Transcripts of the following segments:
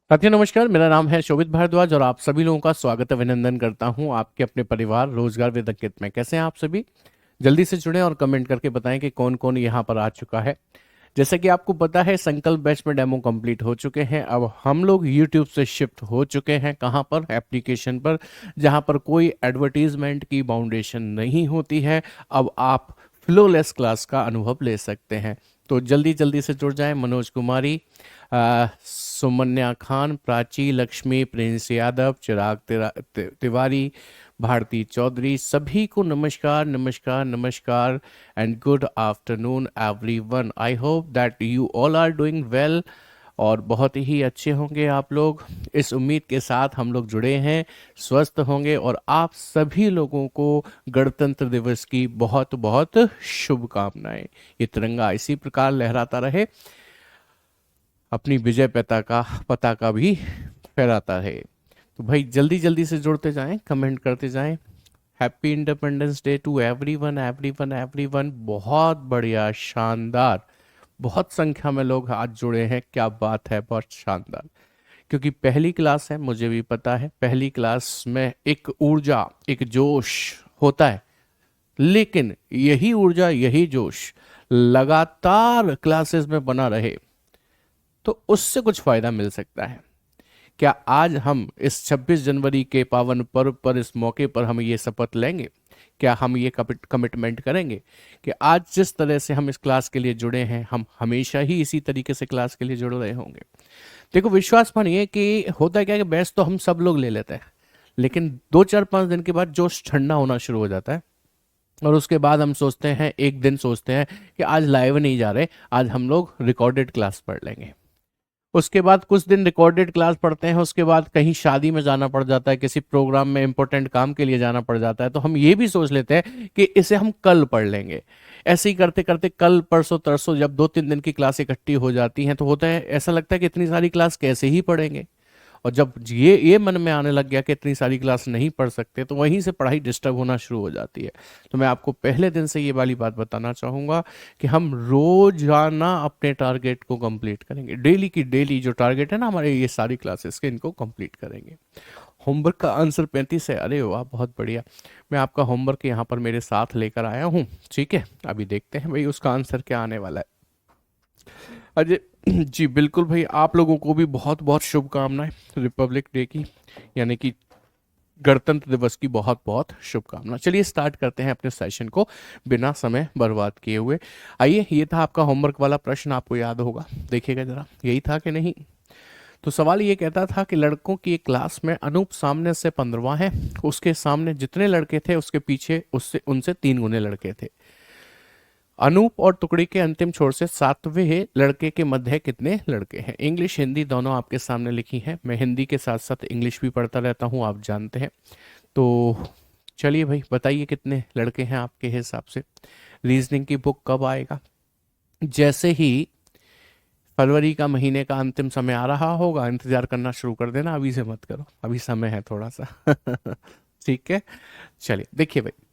साथियों नमस्कार, मेरा नाम है शोभित भारद्वाज और आप सभी लोगों का स्वागत अभिनंदन करता हूं आपके अपने परिवार रोजगार विद अंकित में। कैसे हैं आप सभी? जल्दी से जुड़ें और कमेंट करके बताएं कि कौन कौन यहां पर आ चुका है। जैसे कि आपको पता है, संकल्प बैच में डेमो कंप्लीट हो चुके हैं। अब हम लोग यूट्यूब से शिफ्ट हो चुके हैं। कहां पर? एप्लीकेशन पर, जहां पर कोई एडवर्टीजमेंट की बाउंडेशन नहीं होती है। अब आप फ्लोलेस क्लास का अनुभव ले सकते हैं। तो जल्दी जल्दी से जुड़ जाएं। मनोज कुमारी, सुमन्या खान, प्राची, लक्ष्मी, प्रिंस यादव, चिराग तिवारी, भारती चौधरी, सभी को नमस्कार नमस्कार नमस्कार and good afternoon everyone. I hope that you all are doing well और बहुत ही अच्छे होंगे आप लोग। इस उम्मीद के साथ हम लोग जुड़े हैं, स्वस्थ होंगे और आप सभी लोगों को गणतंत्र दिवस की बहुत बहुत शुभकामनाएं। ये तिरंगा इसी प्रकार लहराता रहे, अपनी विजय पताका भी फहराता है। तो भाई जल्दी जल्दी से जुड़ते जाएं, कमेंट करते जाएं। Happy independence day to everyone everyone everyone. बहुत बढ़िया, शानदार, बहुत संख्या में लोग आज जुड़े हैं। क्या बात है, बहुत शानदार। क्योंकि पहली क्लास है, मुझे भी पता है, पहली क्लास में एक ऊर्जा, एक जोश होता है, लेकिन यही ऊर्जा, यही जोश लगातार क्लासेस में बना रहे तो उससे कुछ फायदा मिल सकता है। क्या आज हम इस 26 जनवरी के पावन पर्व पर, इस मौके पर हम ये शपथ लेंगे, क्या हम ये कमिटमेंट करेंगे कि आज जिस तरह से हम इस क्लास के लिए जुड़े हैं, हम हमेशा ही इसी तरीके से क्लास के लिए जुड़ रहे होंगे? देखो, विश्वास मानिए कि होता क्या है कि बैच तो हम सब लोग ले लेते हैं, लेकिन 2 4 5 दिन के बाद जोश ठंडा होना शुरू हो जाता है और उसके बाद हम सोचते हैं, एक दिन सोचते हैं कि आज लाइव नहीं जा रहे, आज हम लोग रिकॉर्डेड क्लास पढ़ लेंगे। उसके बाद कुछ दिन रिकॉर्डेड क्लास पढ़ते हैं, उसके बाद कहीं शादी में जाना पड़ जाता है, किसी प्रोग्राम में इंपॉर्टेंट काम के लिए जाना पड़ जाता है, तो हम ये भी सोच लेते हैं कि इसे हम कल पढ़ लेंगे। ऐसे ही करते करते कल परसों तरसों जब 2 3 दिन की क्लास इकट्ठी हो जाती हैं तो होता है, ऐसा लगता है कि इतनी सारी क्लास कैसे ही पढ़ेंगे। और जब ये मन में आने लग गया कि इतनी सारी क्लास नहीं पढ़ सकते, तो वहीं से पढ़ाई डिस्टर्ब होना शुरू हो जाती है। तो मैं आपको पहले दिन से ये वाली बात बताना चाहूँगा कि हम रोजाना अपने टारगेट को कंप्लीट करेंगे। डेली की डेली जो टारगेट है ना हमारे, ये सारी क्लासेस के, इनको कंप्लीट करेंगे। होमवर्क का आंसर 35 है। अरे वाह, बहुत बढ़िया। मैं आपका होमवर्क यहाँ पर मेरे साथ लेकर आया हूँ। ठीक है, अभी देखते हैं भाई उसका आंसर क्या आने वाला है। अजय जी बिल्कुल भाई, आप लोगों को भी बहुत बहुत शुभकामनाएं रिपब्लिक डे की, यानी कि गणतंत्र दिवस की बहुत बहुत शुभकामनाएं। चलिए स्टार्ट करते हैं अपने सेशन को बिना समय बर्बाद किए हुए। आइए, ये था आपका होमवर्क वाला प्रश्न, आपको याद होगा, देखिएगा जरा, यही था कि नहीं? तो सवाल ये कहता था कि लड़कों की एक क्लास में अनूप सामने से 15वां है, उसके सामने जितने लड़के थे उसके पीछे उससे उनसे 3 गुने लड़के थे। अनूप और टुकड़ी के अंतिम छोर से 7वें लड़के के मध्य कितने लड़के हैं? इंग्लिश हिंदी दोनों आपके सामने लिखी है। मैं हिंदी के साथ साथ इंग्लिश भी पढ़ता रहता हूँ, आप जानते हैं। तो चलिए भाई, बताइए कितने लड़के हैं आपके हिसाब से। रीजनिंग की बुक कब आएगा? जैसे ही फरवरी का महीने का अंतिम समय आ रहा होगा, इंतजार करना शुरू कर देना, अभी से मत करो, अभी समय है थोड़ा सा। ठीक है, चलिए देखिए भाई,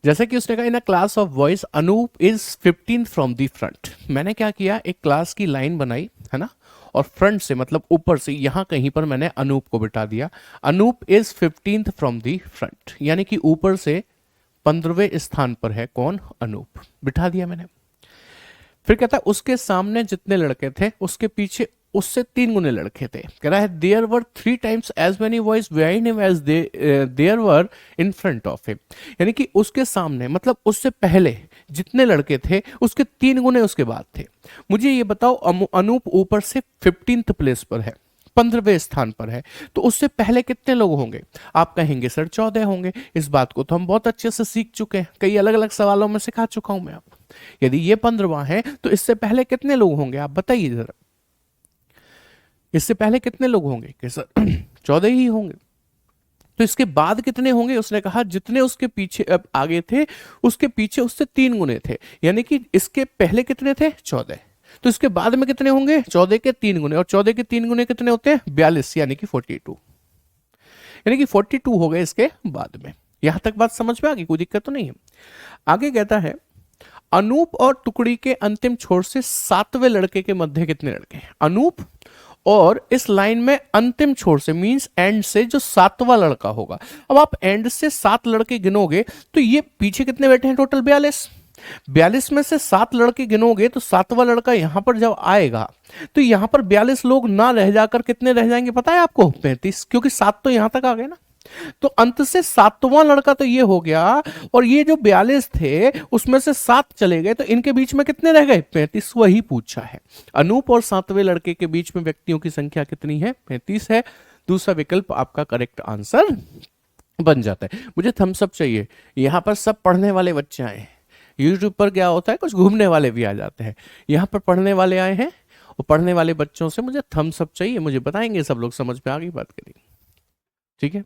जैसे कि उसने कहा, in a class of boys Anup is 15th from the front. मैंने क्या किया, एक क्लास की लाइन बनाई है ना, और फ्रंट से मतलब ऊपर से यहां कहीं पर मैंने अनूप को बिठा दिया। Anup is 15th from the front, यानी कि ऊपर से 15वें स्थान पर है कौन? अनूप, बिठा दिया मैंने। फिर कहता है उसके सामने जितने लड़के थे उसके पीछे उससे 3 गुने लड़के थे। कह रहा है there were 3 times as many boys behind him as there were in front of him, यानी कि उसके सामने मतलब उससे पहले जितने लड़के थे उसके 3 गुने उसके बाद थे। मुझे ये बताओ, अनूप ऊपर से 15th प्लेस पर है, 15वें स्थान पर है, तो उससे पहले कितने लोग होंगे? आप कहेंगे सर 14 होंगे। इस बात को तो हम बहुत अच्छे से सीख चुके हैं, कई अलग अलग सवालों में सिखा चुका हूं मैं आपको। यदि ये 15वां है तो इससे पहले कितने लोग होंगे, आप बताइए जरा। इससे पहले कितने लोग होंगे? कि सर 14 ही होंगे। तो इसके बाद कितने होंगे? उसने कहा जितने उसके पीछे अब आगे थे उसके पीछे उससे 3 गुने थे, यानी कि इसके पहले कितने थे? 14। तो इसके बाद में कितने होंगे? 14 के 3 गुने, और 14 के 3 गुने कितने होते हैं? 42, यानी कि 42, यानी कि 42 हो गए इसके बाद में। यहां तक बात समझ में आ गई? कोई दिक्कत तो नहीं है? आगे कहता है अनूप और टुकड़ी के अंतिम छोर से 7वें लड़के के मध्य कितने लड़के हैं? अनूप और इस लाइन में अंतिम छोर से मींस एंड से जो सातवां लड़का होगा, अब आप एंड से 7 लड़के गिनोगे तो ये पीछे कितने बैठे हैं टोटल 42, 42 में से 7 लड़के गिनोगे तो सातवां लड़का यहां पर जब आएगा तो यहां पर 42 लोग ना रह जाकर कितने रह जाएंगे पता है आपको? 35, क्योंकि 7 तो यहां तक आ गए ना। तो अंत से सातवां लड़का तो ये हो गया, और ये जो 42 थे उसमें से 7 चले गए तो इनके बीच में कितने रह गए? 35। वही पूछा है, अनूप और 7वें लड़के के बीच में व्यक्तियों की संख्या कितनी है? 35 है। दूसरा विकल्प आपका करेक्ट आंसर बन जाता है। मुझे थम्स अप चाहिए, यहां पर सब पढ़ने वाले बच्चे आए हैं। यूट्यूब पर क्या होता है, कुछ घूमने वाले भी आ जाते हैं, यहां पर पढ़ने वाले आए हैं और पढ़ने वाले बच्चों से मुझे थम्स अप चाहिए, मुझे बताएंगे सब लोग, समझ में आ गई बात करेंगे, ठीक है।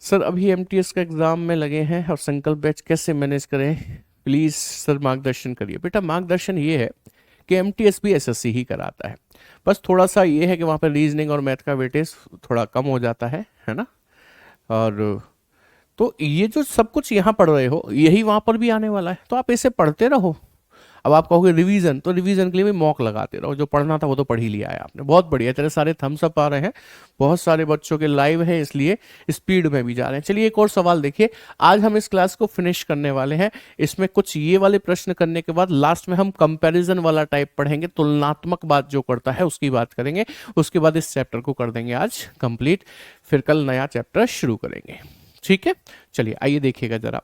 सर अभी एमटीएस का एग्जाम में लगे हैं और संकल्प बैच कैसे मैनेज करें, प्लीज सर मार्गदर्शन करिए। बेटा मार्गदर्शन ये है कि एमटीएस भी एसएससी ही कराता है, बस थोड़ा सा ये है कि वहाँ पर रीजनिंग और मैथ का वेटेज थोड़ा कम हो जाता है ना। और तो ये जो सब कुछ यहाँ पढ़ रहे हो यही वहाँ पर भी आने वाला है, तो आप इसे पढ़ते रहो। अब आप कहोगे रिवीजन, तो रिवीजन के लिए भी मॉक लगाते रहो, जो पढ़ना था वो तो पढ़ ही लिया है आपने, बहुत बढ़िया। तेरे सारे थम्स अप आ रहे हैं, बहुत सारे बच्चों के लाइव हैं इसलिए स्पीड में भी जा रहे हैं। चलिए एक और सवाल देखिए, आज हम इस क्लास को फिनिश करने वाले हैं। इसमें कुछ ये वाले प्रश्न करने के बाद लास्ट में हम कंपैरिजन वाला टाइप पढ़ेंगे, तुलनात्मक बात जो करता है उसकी बात करेंगे, उसके बाद इस चैप्टर को कर देंगे आज कंप्लीट, फिर कल नया चैप्टर शुरू करेंगे, ठीक है। चलिए आइए देखिएगा जरा,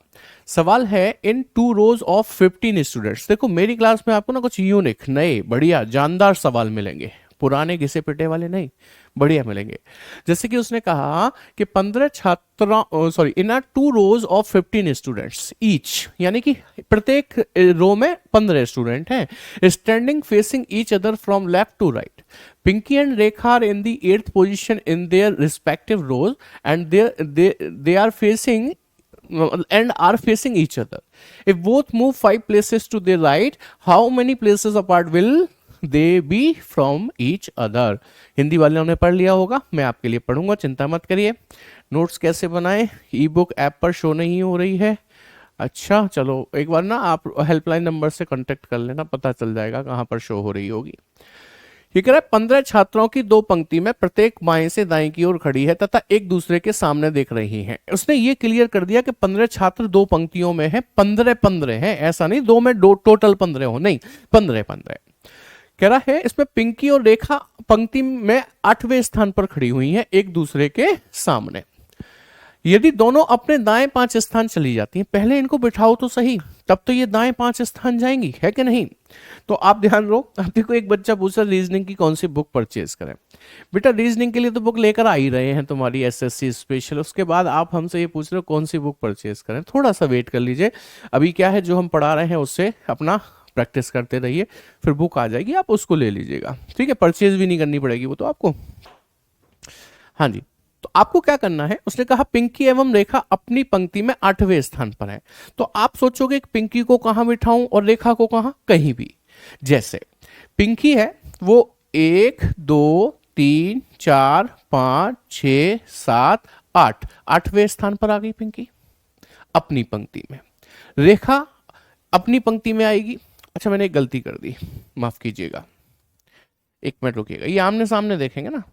सवाल है इन 2 रोज ऑफ 15 स्टूडेंट्स। देखो मेरी क्लास में आपको ना कुछ यूनिक नए बढ़िया जानदार सवाल मिलेंगे, पुराने घिसे पिटे वाले नहीं, बढ़िया मिलेंगे। जैसे कि उसने कहा कि 15 छात्रों, sorry in 2 rows of 15 students each, यानी कि प्रत्येक रो में 15 स्टूडेंट हैं, standing facing each other from left to right. Pinky and Rekha are in the 8th position in their respective rows, and they are facing each other. If both move 5 places to their right, how many places apart will they be from each other? Hindi वाले ने पढ़ लिया होगा, मैं आपके लिए पढ़ूंगा, चिंता मत करिए। नोट्स कैसे बनाएं, ई बुक ऐप पर शो नहीं हो रही है। अच्छा चलो एक बार ना आप हेल्पलाइन नंबर से कांटेक्ट कर लेना, पता चल जाएगा कहाँ पर शो हो रही होगी। ये कह रहा है 15 छात्रों की 2 पंक्ति में प्रत्येक बाएं से दाएं की ओर खड़ी है तथा एक दूसरे के सामने देख रही हैं। उसने ये क्लियर कर दिया कि 15 छात्र 2 पंक्तियों में हैं, 15 हैं, ऐसा नहीं 2 में 2 टोटल 15 हो, नहीं 15। कह रहा है इसमें पिंकी और रेखा पंक्ति में 8वें स्थान पर खड़ी हुई हैं एक दूसरे के सामने। यदि दोनों अपने दाएं 5 स्थान चली जाती हैं, पहले इनको बिठाओ तो सही, तब तो ये दाएं 5 स्थान जाएंगी, है कि नहीं। तो आप ध्यान रहो, अब देखो एक बच्चा पूछा रीजनिंग की कौन सी बुक परचेज करें। बेटा रीजनिंग के लिए तो बुक लेकर आ ही रहे हैं तुम्हारी एसएससी स्पेशल, उसके बाद आप हमसे ये पूछ रहे हो कौन सी बुक परचेज करें। थोड़ा सा वेट कर लीजिए, अभी क्या है जो हम पढ़ा रहे हैं उससे अपना प्रैक्टिस करते रहिए, फिर बुक आ जाएगी आप उसको ले लीजिएगा, ठीक है। परचेज भी नहीं करनी पड़ेगी वो तो आपको। हाँ जी, तो आपको क्या करना है, उसने कहा पिंकी एवं रेखा अपनी पंक्ति में 8वें स्थान पर है। तो आप सोचोगे कि पिंकी को कहां बिठाऊं और रेखा को कहां, कहीं भी। जैसे पिंकी है वो 1 2 3 4 5 6 7 8, 8वें स्थान पर आ गई पिंकी अपनी पंक्ति में। रेखा अपनी पंक्ति में आएगी, अच्छा मैंने एक गलती कर दी, माफ कीजिएगा, 1 मिनट रुकिएगा, ये आमने सामने देखेंगे ना,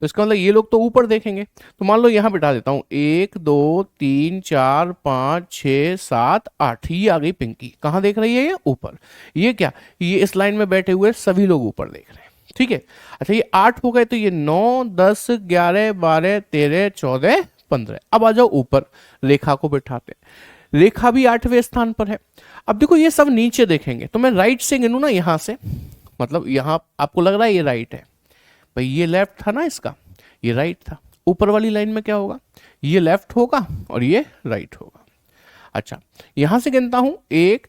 तो इसका मतलब ये लोग तो ऊपर देखेंगे, तो मान लो यहां बिठा देता हूं 1 2 3 4 5 6 7 8, ये आ गई पिंकी, कहां देख रही है ये, ऊपर। ये क्या, ये इस लाइन में बैठे हुए सभी लोग ऊपर देख रहे हैं, ठीक है। अच्छा ये 8 हो गए, तो ये 9 10 11 12 13 14 15। अब आ जाओ ऊपर, रेखा को बिठाते हैं, रेखा भी 8वें स्थान पर है। अब देखो ये सब नीचे देखेंगे, तो मैं राइट से गिनू ना, यहां से, मतलब यहां आपको लग रहा है ये राइट है भाई, ये लेफ्ट था ना इसका, ये राइट था। ऊपर वाली लाइन में क्या होगा, ये लेफ्ट होगा और ये राइट होगा। अच्छा यहां से गिनता हूं 1,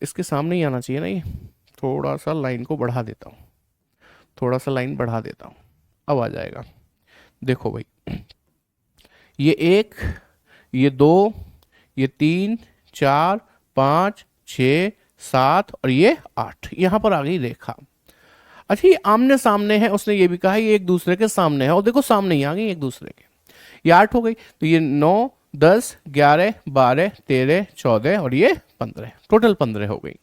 इसके सामने ही आना चाहिए ना, ये थोड़ा सा लाइन को बढ़ा देता हूं, थोड़ा सा लाइन बढ़ा देता हूं, अब आ जाएगा। देखो भाई ये 1, ये 2, ये 3 4 5 6 7 और ये 8, यहां पर आ गई रेखा। अच्छा ये आमने सामने है, उसने ये भी कहा ये एक दूसरे के सामने है, और देखो सामने ही आ गई एक दूसरे के, ये 8 हो गई, तो ये 9 10 11 12 13 14 और ये 15, टोटल 15 हो गई।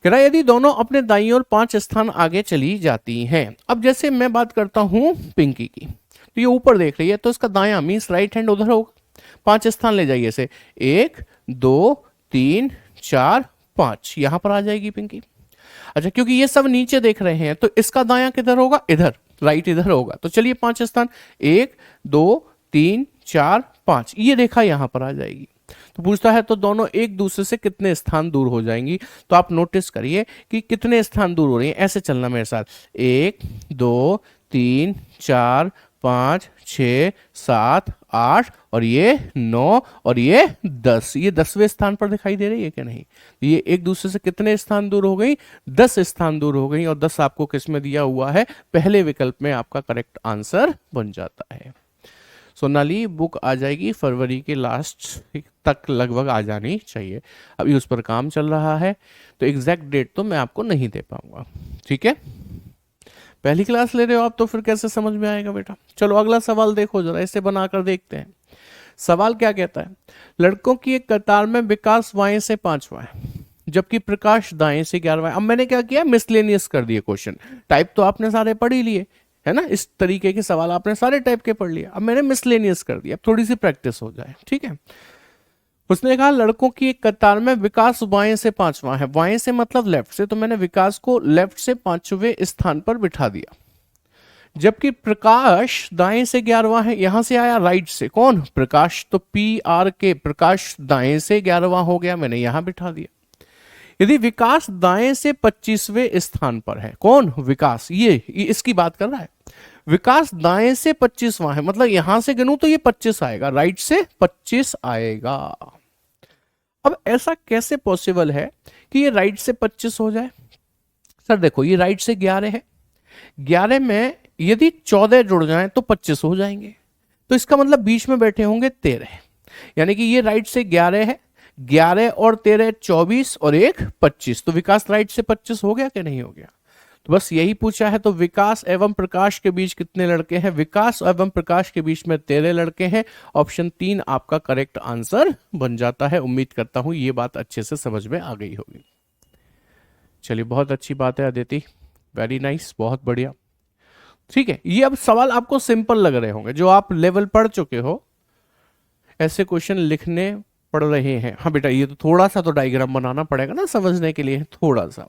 कह रहा है यदि दोनों अपने दाईं ओर 5 स्थान आगे चली जाती हैं। अब जैसे मैं बात करता हूं पिंकी की, तो ये ऊपर देख रही है तो इसका दायां मीन्स राइट हैंड उधर होगा। 5 स्थान ले जाइए इसे, 1 2 3 4 5, यहां पर आ जाएगी पिंकी। अच्छा, क्योंकि ये सब नीचे देख रहे हैं तो इसका दायां किधर होगा, इधर, राइट इधर होगा। तो चलिए 5 स्थान, 1 2 3 4 5, ये रेखा यहां पर आ जाएगी। तो पूछता है तो दोनों एक दूसरे से कितने स्थान दूर हो जाएंगी। तो आप नोटिस करिए कि कितने स्थान दूर हो रही हैं, ऐसे चलना मेरे साथ, 1 2 3 4 5 6 7 8 और ये 9 और ये 10, ये 10वें स्थान पर दिखाई दे रही है कि नहीं। ये एक दूसरे से कितने स्थान दूर हो गई, 10 स्थान दूर हो गई। और 10 आपको किस में दिया हुआ है, पहले विकल्प में आपका करेक्ट आंसर बन जाता है। सोनाली बुक आ जाएगी फरवरी के लास्ट तक लगभग आ जानी चाहिए। अभी उस पर काम चल रहा है तो एग्जैक्ट डेट तो मैं आपको नहीं दे पाऊंगा, ठीक है। पहली क्लास ले रहे हो आप तो फिर कैसे समझ में आएगा बेटा। चलो अगला सवाल देखो जरा, इसे बनाकर देखते हैं। सवाल क्या कहता है, लड़कों की एक कतार में विकास बाएं से 5वां है जबकि प्रकाश दाएं से 11वां है। अब मैंने क्या किया, मिसलेनियस कर दिए क्वेश्चन। टाइप तो आपने सारे पढ़ ही लिए है ना, इस तरीके के सवाल आपने सारे टाइप के पढ़ लिए। अब मैंने मिसलेनियस कर दिया, थोड़ी सी प्रैक्टिस हो जाए, ठीक है। उसने कहा लड़कों की एक कतार में विकास बाएं से 5वां है, बाएं से मतलब लेफ्ट से, तो मैंने विकास को लेफ्ट से 5वें स्थान पर बिठा दिया। जबकि प्रकाश दाएं से 11वां है, यहां से आया राइट से, कौन, प्रकाश, तो PRK, प्रकाश दाएं से 11वां हो गया, मैंने यहां बिठा दिया। यदि विकास दाएं से 25वें स्थान पर है, कौन, विकास, ये इसकी बात कर रहा है। विकास दाएं से 25वां है, मतलब यहां से गिनूं तो ये 25 आएगा, राइट से 25 आएगा। अब ऐसा कैसे पॉसिबल है कि ये राइट से 25 हो जाए। सर देखो, ये राइट से 11 है, 11 में यदि 14 जुड़ जाएं तो 25 हो जाएंगे, तो इसका मतलब बीच में बैठे होंगे 13, यानी कि ये राइट से 11 है, 11 और 13 24 और 1 25, तो विकास राइट से 25 हो गया कि नहीं हो गया। तो बस यही पूछा है। तो विकास एवं प्रकाश के बीच कितने लड़के हैं, विकास एवं प्रकाश के बीच में 13 लड़के हैं। ऑप्शन 3 आपका करेक्ट आंसर बन जाता है। उम्मीद करता हूं ये बात अच्छे से समझ में आ गई होगी। चलिए बहुत अच्छी बात है अदिति, वेरी नाइस, बहुत बढ़िया, ठीक है। ये अब सवाल आपको सिंपल लग रहे होंगे, जो आप लेवल पढ़ चुके हो ऐसे क्वेश्चन लिखने पड़ रहे हैं। हाँ बेटा, ये तो थोड़ा सा तो डायग्राम बनाना पड़ेगा ना समझने के लिए, थोड़ा सा।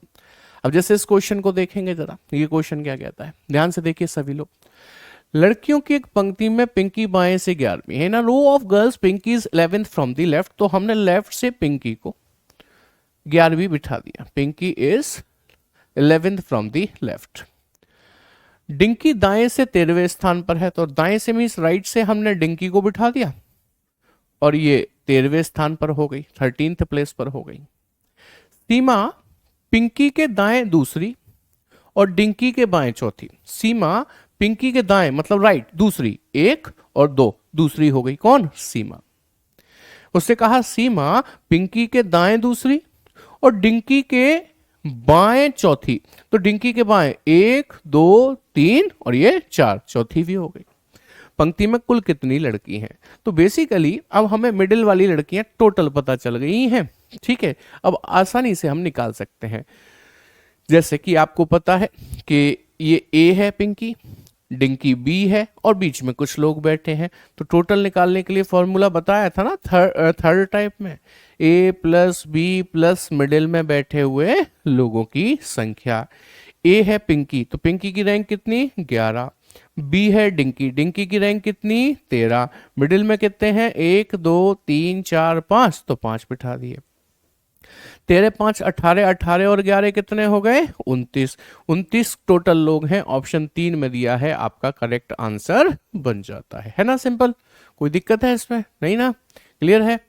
अब जैसे इस क्वेश्चन को देखेंगे जरा, ये क्वेश्चन क्या कहता है, ध्यान से देखिए सभी लोग। लड़कियों की एक पंक्ति में पिंकी बाएं से 11वीं है ना, row of girls Pinky is 11th from the left, तो हमने लेफ्ट से पिंकी को 11वीं बिठा दिया, Pinky is 11th from the left. Dinky दाएं से 13वें स्थान पर है, तो दाएं से मीन्स राइट से हमने डिंकी को बिठा दिया और ये 13वें स्थान पर हो गई, 13th प्लेस पर हो गई। सीमा पिंकी के दाएं दूसरी और डिंकी के बाएं चौथी। सीमा पिंकी के दाएं मतलब राइट दूसरी 1 और 2, दूसरी हो गई, कौन, सीमा। उससे कहा सीमा पिंकी के दाएं दूसरी और डिंकी के बाएं चौथी, तो डिंकी के बाएं 1 2 3 और ये 4, चौथी भी हो गई। पंक्ति में कुल कितनी लड़की हैं, तो बेसिकली अब हमें मिडिल वाली लड़कियां टोटल पता चल गई हैं, ठीक है। अब आसानी से हम निकाल सकते हैं, जैसे कि आपको पता है कि ये A है पिंकी, डिंकी B है और बीच में कुछ लोग बैठे हैं, तो टोटल निकालने के लिए फॉर्मूला बताया था ना थर्ड टाइप में, A plus B plus middle में बैठे हुए लोगों की संख्या। A है पिंकी, तो पिंकी की रैंक कितनी, 11। B है डिंकी, डिंकी की रैंक कितनी, 13। मिडिल में कितने हैं, 1 2 3 4 5, तो 5 बिठा दिए। 13 5 18, 18 और 11 कितने हो गए, 29। 29 टोटल लोग हैं, ऑप्शन 3 में दिया है, आपका करेक्ट आंसर बन जाता है ना। सिंपल, कोई दिक्कत है इसमें, नहीं ना, क्लियर है।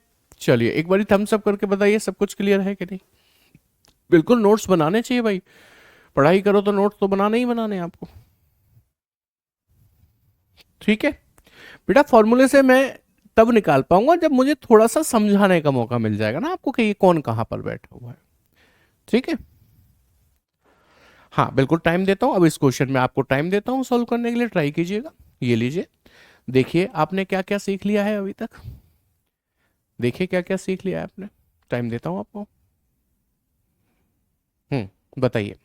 चलिए एक बार थम्स अप करके बताइए सब कुछ क्लियर है कि नहीं। बिल्कुल नोट्स बनाने चाहिए भाई, पढ़ाई करो तो नोट्स तो बनाने ही बनाने आपको, ठीक है बेटा। फॉर्मूले से मैं तब निकाल पाऊंगा जब मुझे थोड़ा सा समझाने का मौका मिल जाएगा ना आपको कि ये कौन कहां पर बैठा हुआ है, ठीक है। हाँ बिल्कुल टाइम देता हूं, अब इस क्वेश्चन में आपको टाइम देता हूं सॉल्व करने के लिए, ट्राई कीजिएगा। ये लीजिए, देखिए आपने क्या क्या सीख लिया है अभी तक, देखिए क्या क्या सीख लिया है आपने, टाइम देता हूं आपको। बताइए।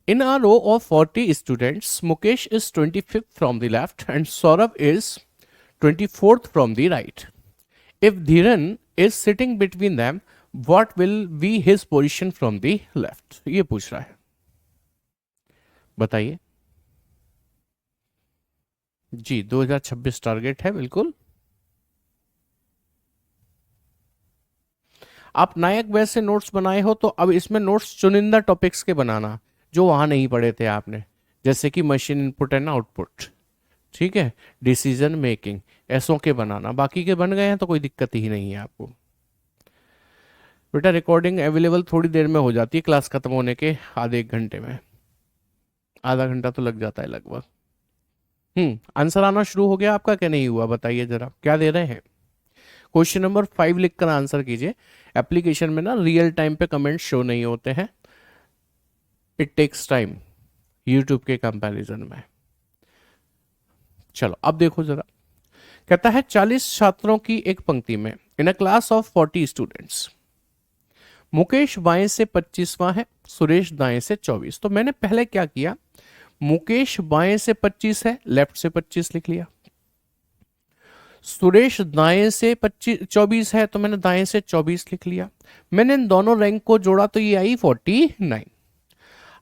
In a row of 40 students Mukesh is 25th from the left and Saurabh is 24th from the right. If Dhiran is sitting between them what will be his position from the left, ये पूछ रहा है। बताइए जी। 2026 टारगेट है बिल्कुल। आप नायक वैसे नोट्स बनाए हो तो अब इसमें नोट्स चुनिंदा टॉपिक्स के बनाना जो वहां नहीं पढ़े थे आपने, जैसे कि मशीन इनपुट एंड आउटपुट, ठीक है, डिसीजन मेकिंग, ऐसों के बनाना। बाकी के बन गए हैं तो कोई दिक्कत ही नहीं है आपको। बेटा रिकॉर्डिंग अवेलेबल थोड़ी देर में हो जाती है, क्लास खत्म होने के आधे एक घंटे में, आधा घंटा तो लग जाता है लगभग। आंसर आना शुरू हो गया आपका क्या नहीं हुआ, बताइए जरा क्या दे रहे हैं। क्वेश्चन नंबर 5 लिखकर आंसर कीजिए। एप्लीकेशन में ना रियल टाइम पे कमेंट शो नहीं होते हैं, इट टेक्स टाइम यूट्यूब के कंपैरिजन में। चलो अब देखो जरा, कहता है 40 छात्रों की एक पंक्ति में, in a class of 40 students, Mukesh बाएं से 25वां है, सुरेश दाएं से 24। तो मैंने पहले क्या किया, मुकेश बाएं से 25 है, लेफ्ट से 25 लिख लिया। सुरेश दाएं से 24 है तो मैंने दाएं से 24 लिख लिया। मैंने इन दोनों रैंक को जोड़ा तो ये आई 49।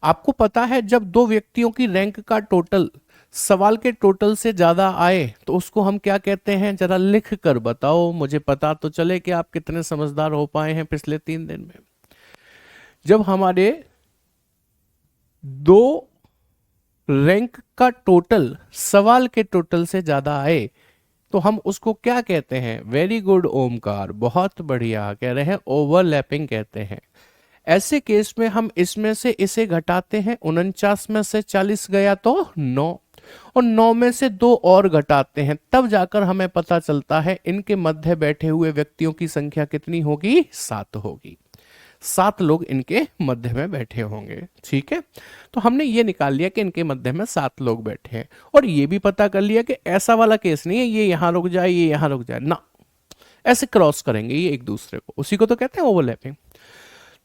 आपको पता है जब दो व्यक्तियों की रैंक का टोटल सवाल के टोटल से ज्यादा आए तो उसको हम क्या कहते हैं, जरा लिख कर बताओ, मुझे पता तो चले कि आप कितने समझदार हो पाए हैं पिछले 3 दिन में। जब हमारे दो रैंक का टोटल सवाल के टोटल से ज्यादा आए तो हम उसको क्या कहते हैं, वेरी गुड ओमकार, बहुत बढ़िया कह रहे हैं, ओवरलैपिंग कहते हैं। ऐसे केस में हम इसमें से इसे घटाते हैं, 49 में से 40 गया तो 9, और 9 में से 2 और घटाते हैं, तब जाकर हमें पता चलता है इनके मध्य बैठे हुए व्यक्तियों की संख्या कितनी होगी, 7 होगी। 7 लोग इनके मध्य में बैठे होंगे, ठीक है। तो हमने ये निकाल लिया कि इनके मध्य में 7 लोग बैठे हैं, और ये भी पता कर लिया कि ऐसा वाला केस नहीं है ये यहां रुक जाए ये यहां रुक जाए ना, ऐसे क्रॉस करेंगे ये एक दूसरे को, उसी को तो कहते हैं ओवरलैपिंग।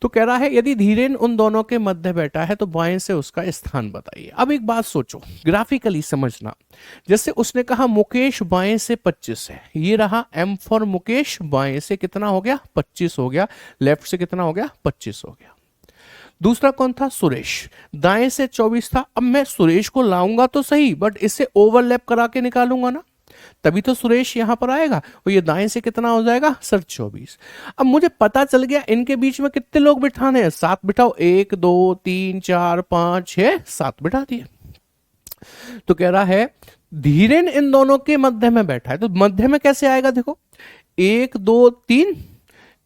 तो कह रहा है यदि धीरेन उन दोनों के मध्य बैठा है तो बाएं से उसका स्थान बताइए। अब एक बात सोचो, ग्राफिकली समझना। जैसे उसने कहा मुकेश बाएं से 25 है, ये रहा एम फॉर मुकेश, बाएं से कितना हो गया 25 हो गया, लेफ्ट से कितना हो गया 25 हो गया। दूसरा कौन था, सुरेश, दाएं से 24 था। अब मैं सुरेश को लाऊंगा तो सही, बट इसे ओवरलैप करा के निकालूंगा ना, तभी तो सुरेश यहां पर आएगा, और ये दाएं से कितना हो जाएगा सर 24। अब मुझे पता चल गया इनके बीच में कितने लोग बिठाने हैं, 7 बिठाओ, 1 2 3 4 5 6 7 बिठा दिए। तो कह रहा है धीरेन इन दोनों के मध्य में बैठा है, तो मध्य में कैसे आएगा, देखो 1 2 3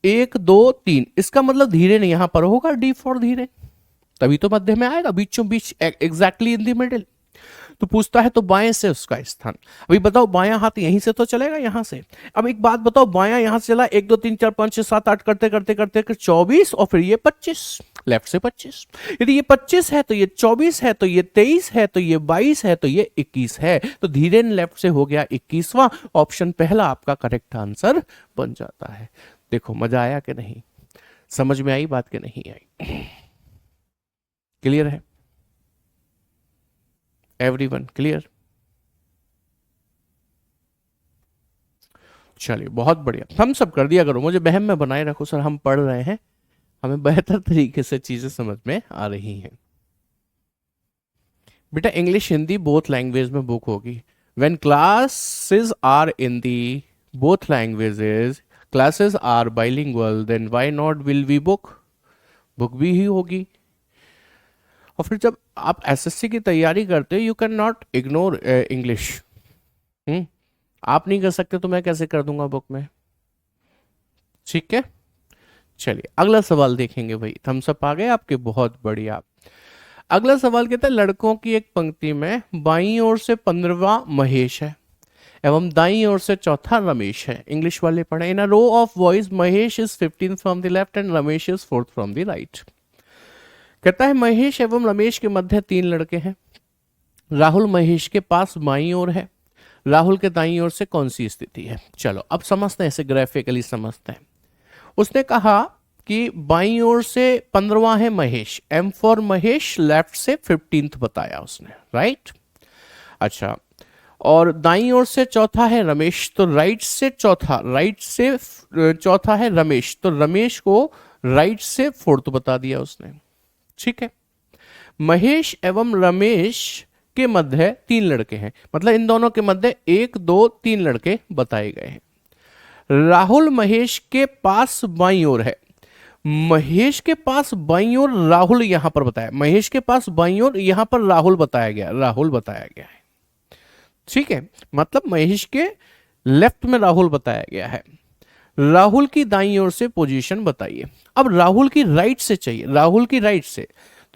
1 2 3, इसका मतलब धीरेन यहां पर होगा, डी फॉर धीरेन, तभी तो मध्य में आएगा, बीचों बीच, एग्जैक्टली इन द मिडिल। तो पूछता है तो बाएं से उसका स्थान। अभी बताओ बायां हाथ यहीं से तो चलेगा, यहां से। अब एक बात बताओ, बायां यहां से चला 1 2 3 4 5 6 7 8 करते करते करते 24, और फिर ये 25, लेफ्ट से 25। यदि ये 25 है तो ये 24 है, तो ये 23 है, तो ये 22 है, तो ये 21 है। तो धीरेन लेफ्ट से हो गया 21वां, ऑप्शन पहला आपका करेक्ट आंसर बन जाता है। देखो मजा आया कि नहीं, समझ में आई बात कि नहीं आई, क्लियर है एवरीवन, क्लियर। चलिए बहुत बढ़िया, हम सब कर दिया करो, मुझे बहम में बनाए रखो सर, हम पढ़ रहे हैं, हमें बेहतर तरीके से चीजें समझ में आ रही हैं। बेटा इंग्लिश हिंदी बोथ लैंग्वेज में बुक होगी। When classes are in the both languages, classes are bilingual, then why not will we book, book भी ही होगी। और फिर जब आप एसएससी की तैयारी करते हो, you can not ignore English. आप नहीं कर सकते तो मैं कैसे कर दूंगा बुक में, ठीक है। चलिए अगला सवाल देखेंगे भाई, थम्सअप आ गए आपके, बहुत बढ़िया। अगला सवाल कहता है लड़कों की एक पंक्ति में बाईं ओर से 15वां महेश है एवं दाईं ओर से चौथा रमेश है। इंग्लिश वाले पढ़े। In a row of boys Mahesh is 15th from the left and Ramesh is 4th from the right. कहता है महेश एवं रमेश के मध्य 3 लड़के हैं। राहुल महेश के पास बाईं ओर है, राहुल के दाईं ओर से कौन सी स्थिति है। चलो अब समझते हैं, इसे ग्राफिकली समझते हैं। उसने कहा कि बाईं ओर से 15वां है Mahesh, M for Mahesh, left से 15th बताया उसने, राइट। अच्छा, और दाईं ओर से चौथा है रमेश, तो राइट से चौथा है रमेश, तो रमेश को राइट से 4th बता दिया उसने, ठीक है। महेश एवं रमेश के मध्य 3 लड़के हैं, मतलब इन दोनों के मध्य 1 2 3 लड़के बताए गए हैं। राहुल महेश के पास बाईं ओर है, महेश के पास बाईं ओर राहुल यहां पर बताया, महेश के पास बाईं ओर यहां पर राहुल बताया गया है, ठीक है। मतलब महेश के लेफ्ट में राहुल बताया गया है। राहुल की दाईं ओर से पोजीशन बताइए। अब राहुल की राइट से चाहिए, राहुल की राइट से,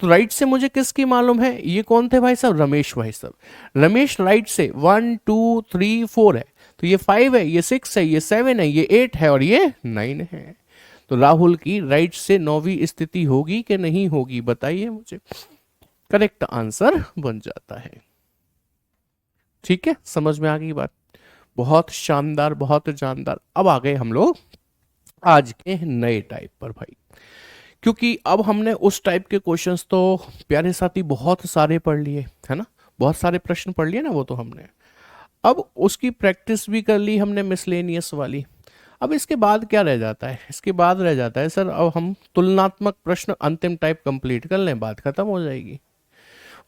तो राइट से मुझे किसकी मालूम है, ये कौन थे भाई साहब, रमेश भाई साहब। रमेश राइट से 1 2 3 4 है, तो ये 5 है, ये 6 है, ये 7 है, ये 8 है और ये 9 है। तो राहुल की राइट से 9वीं स्थिति होगी कि नहीं होगी, बताइए मुझे। करेक्ट आंसर बन जाता है, ठीक है। समझ में आ गई बात, बहुत शानदार, बहुत जानदार। अब आ गए हम लोग आज के नए टाइप पर भाई, क्योंकि अब हमने उस टाइप के क्वेश्चंस तो प्यारे साथी बहुत सारे पढ़ लिए है ना, बहुत सारे प्रश्न पढ़ लिए ना, वो तो हमने अब उसकी प्रैक्टिस भी कर ली हमने, मिसलेनियस वाली। अब इसके बाद क्या रह जाता है, इसके बाद रह जाता है सर, अब हम तुलनात्मक प्रश्न अंतिम टाइप कंप्लीट कर लें, बात खत्म हो जाएगी,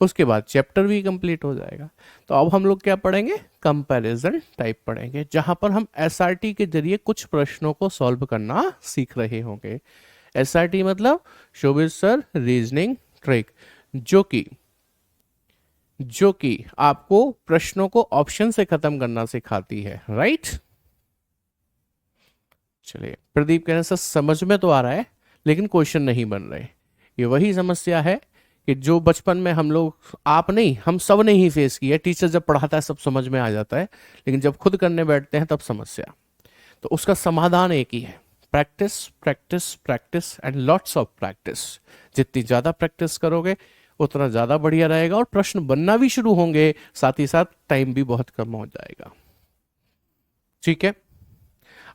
उसके बाद चैप्टर भी कंप्लीट हो जाएगा। तो अब हम लोग क्या पढ़ेंगे, कंपैरिजन टाइप पढ़ेंगे, जहां पर हम एसआरटी के जरिए कुछ प्रश्नों को सॉल्व करना सीख रहे होंगे। एसआरटी मतलब शोभित सर रीजनिंग ट्रिक, जो कि आपको प्रश्नों को ऑप्शन से खत्म करना सिखाती है, राइट। चलिए, प्रदीप कह रहे हैं सर समझ में तो आ रहा है लेकिन क्वेश्चन नहीं बन रहे। ये वही समस्या है कि जो बचपन में हम लोग, आप नहीं हम सब ने ही फेस किया है। टीचर जब पढ़ाता है सब समझ में आ जाता है, लेकिन जब खुद करने बैठते हैं तब समस्या। तो उसका समाधान एक ही है, practice practice practice and lots of practice. जितनी ज़्यादा प्रैक्टिस करोगे उतना ज़्यादा बढ़िया रहेगा, और प्रश्न बनना भी शुरू होंगे, साथ ही साथ टाइम भी बहुत कम हो जाएगा, ठीक है।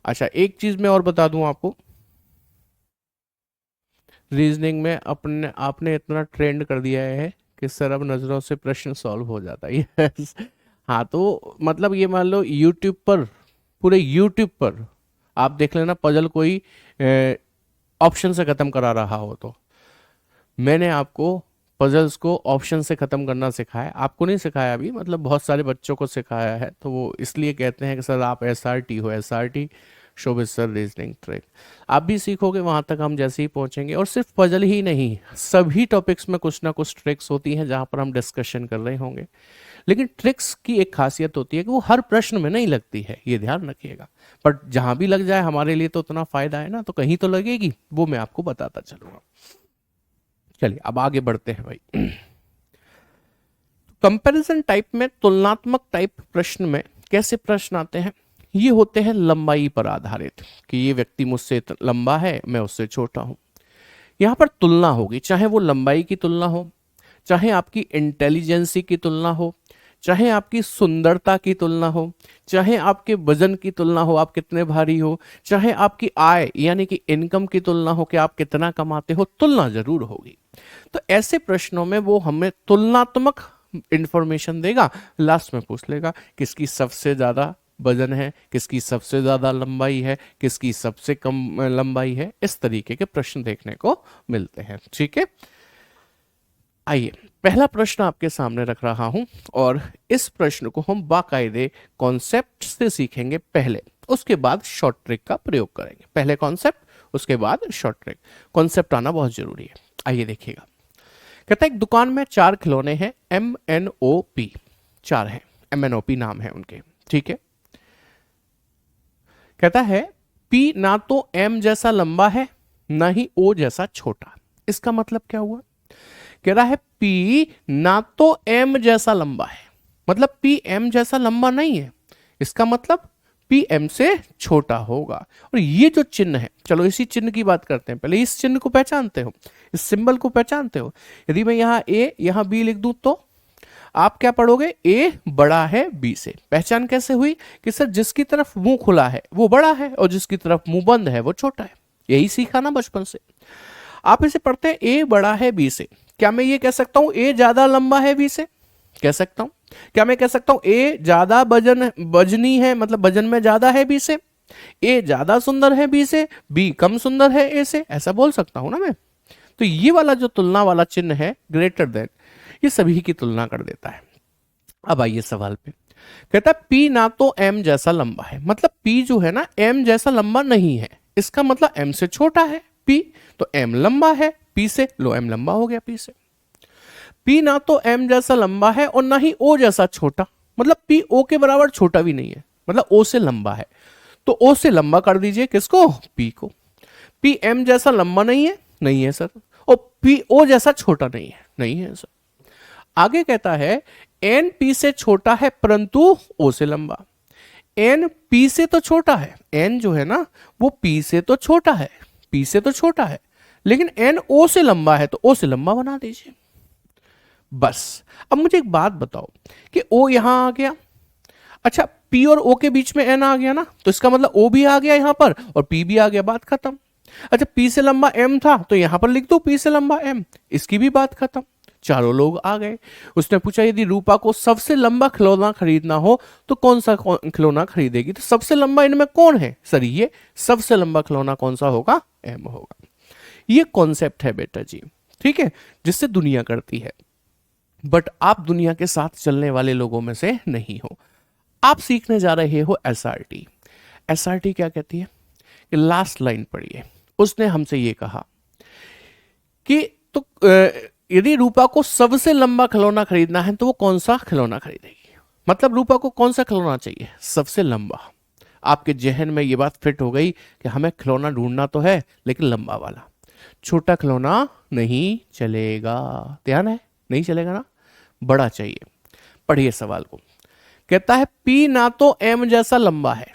अच्छा, एक चीज़ मैं और बता दूं आपको, रीजनिंग में अपने आपने इतना ट्रेंड कर दिया है कि सर अब नज़रों से प्रश्न सॉल्व हो जाता है। यस, हाँ, तो मतलब ये मान लो यूट्यूब पर, पूरे यूट्यूब पर आप देख लेना, पजल कोई ऑप्शन से ख़त्म करा रहा हो, तो मैंने आपको पजल्स को ऑप्शन से ख़त्म करना सिखाया, आपको नहीं सिखाया अभी, मतलब बहुत सारे बच्चों को सिखाया है। तो वो इसलिए कहते हैं कि सर आप एसआरटी हो, एसआरटी शोभित सर रीजनिंग ट्रिक। आप भी सीखोगे, वहाँ तक हम जैसे ही पहुँचेंगे। और सिर्फ पजल ही नहीं, सभी टॉपिक्स में कुछ ना कुछ ट्रिक्स होती हैं जहाँ पर हम डिस्कशन कर रहे होंगे। लेकिन ट्रिक्स की एक खासियत होती है कि वो हर प्रश्न में नहीं लगती है, ये ध्यान रखिएगा। पर जहाँ भी लग जाए हमारे लिए तो उतना फ़ायदा है ना, तो कहीं तो लगेगी, वो मैं आपको बताता चलूँगा। चलिए अब आगे बढ़ते हैं भाई। कंपैरिजन टाइप में, तुलनात्मक टाइप प्रश्न में कैसे प्रश्न आते हैं, ये होते हैं लंबाई पर आधारित, कि ये व्यक्ति मुझसे लंबा है, मैं उससे छोटा हूं। यहां पर तुलना होगी, चाहे वो लंबाई की तुलना हो, चाहे आपकी इंटेलिजेंसी की तुलना हो, चाहे आपकी सुंदरता की तुलना हो, चाहे आपके वजन की तुलना हो, आप कितने भारी हो, चाहे आपकी आय यानी कि इनकम की तुलना हो कि आप कितना कमाते हो, तुलना जरूर होगी। तो ऐसे प्रश्नों में वो हमें तुलनात्मक इंफॉर्मेशन देगा, लास्ट में पूछ लेगा किसकी सबसे ज्यादा वजन है, किसकी सबसे ज्यादा लंबाई है, किसकी सबसे कम लंबाई है। इस तरीके के प्रश्न देखने को मिलते हैं, ठीक है। आइए, पहला प्रश्न आपके सामने रख रहा हूं, और इस प्रश्न को हम बाकायदे कॉन्सेप्ट से सीखेंगे पहले, उसके बाद शॉर्ट ट्रिक का प्रयोग करेंगे। पहले कॉन्सेप्ट, उसके बाद शॉर्ट ट्रिक। कॉन्सेप्ट आना बहुत जरूरी है। आइए देखिएगा, कहता है एक दुकान में 4 खिलौने हैं, MNOP, 4 हैं, MNOP नाम है उनके, ठीक है। कहता है P ना तो M जैसा लंबा है ना ही O जैसा छोटा। इसका मतलब क्या हुआ, कह रहा है P ना तो M जैसा लंबा है, मतलब P M जैसा लंबा नहीं है, इसका मतलब P M से छोटा होगा। और ये जो चिन्ह है, चलो इसी चिन्ह की बात करते हैं। पहले इस चिन्ह को पहचानते हो, इस सिंबल को पहचानते हो। यदि मैं यहाँ A यहाँ B लिख दूं तो आप क्या पढ़ोगे, A बड़ा है B से। पहचान कैसे हुई कि सर जिसकी तरफ मुंह खुला है वो बड़ा है और जिसकी तरफ मुंह बंद है वो छोटा है। यही सीखा ना बचपन से। आप इसे पढ़ते हैं ए बड़ा है बी से, क्या मैं ये कह सकता हूं ए ज्यादा लंबा है बी से? कह सकता हूं। क्या मैं कह सकता हूं ए ज्यादा वजनी है, मतलब वजन में ज्यादा है बी से? ए ज्यादा सुंदर है बी से, बी कम सुंदर है ए से, ऐसा बोल सकता हूं ना मैं। तो ये वाला जो तुलना वाला चिन्ह है ग्रेटर देन, ये सभी की तुलना कर देता है। अब आइए सवाल पे। कहता है P ना तो M जैसा लंबा है, मतलब P जो है ना M जैसा लंबा नहीं है, इसका मतलब M से छोटा है P, तो M लंबा है P से, लो M लंबा हो गया P से। P ना तो M जैसा लंबा है और ना ही O जैसा छोटा, मतलब P O के बराबर छोटा भी नहीं है, मतलब O से लंबा है। तो O से लंबा कर दीजिए किसको? P को। P M जैसा लंबा नहीं है, नहीं है सर। और P O जैसा छोटा नहीं है, नहीं है सर। आगे कहता है एन पी से छोटा है परंतु ओ से लंबा। एन पी से तो छोटा है, एन जो है ना वो पी से तो छोटा है, पी से तो छोटा है, लेकिन एन ओ से लंबा है, तो ओ से लंबा बना दीजिए बस। अब मुझे एक बात बताओ कि ओ यहां आ गया, अच्छा पी और ओ के बीच में एन आ गया ना, तो इसका मतलब ओ भी आ गया यहां पर और पी भी आ गया, बात खत्म। अच्छा पी से लंबा एम था तो यहां पर लिख दो पी से लंबा एम, इसकी भी बात खत्म। चारों लोग आ गए। उसने पूछा यदि रूपा को सबसे लंबा खिलौना खरीदना हो तो कौन सा खिलौना खरीदेगी? तो सबसे लंबा इनमें कौन है सर? ये सबसे लंबा खिलौना कौन सा होगा? एम होगा। ये कॉन्सेप्ट है बेटा जी, ठीक है, जिससे दुनिया करती है, बट आप दुनिया के साथ चलने वाले लोगों में से नहीं हो। आप सीखने जा रहे हो एसआरटी। एसआरटी क्या कहती है कि लास्ट लाइन पढ़िए, उसने हमसे ये कहा कि तो यदि रूपा को सबसे लंबा खिलौना खरीदना है तो वो कौन सा खिलौना खरीदेगी? मतलब रूपा को कौन सा खिलौना चाहिए? सबसे लंबा। आपके जहन में ये बात फिट हो गई कि हमें खिलौना ढूंढना तो है लेकिन लंबा वाला, छोटा खिलौना नहीं चलेगा। ध्यान है, नहीं चलेगा ना, बड़ा चाहिए। पढ़िए सवाल को। कहता है पी ना तो एम जैसा लंबा है,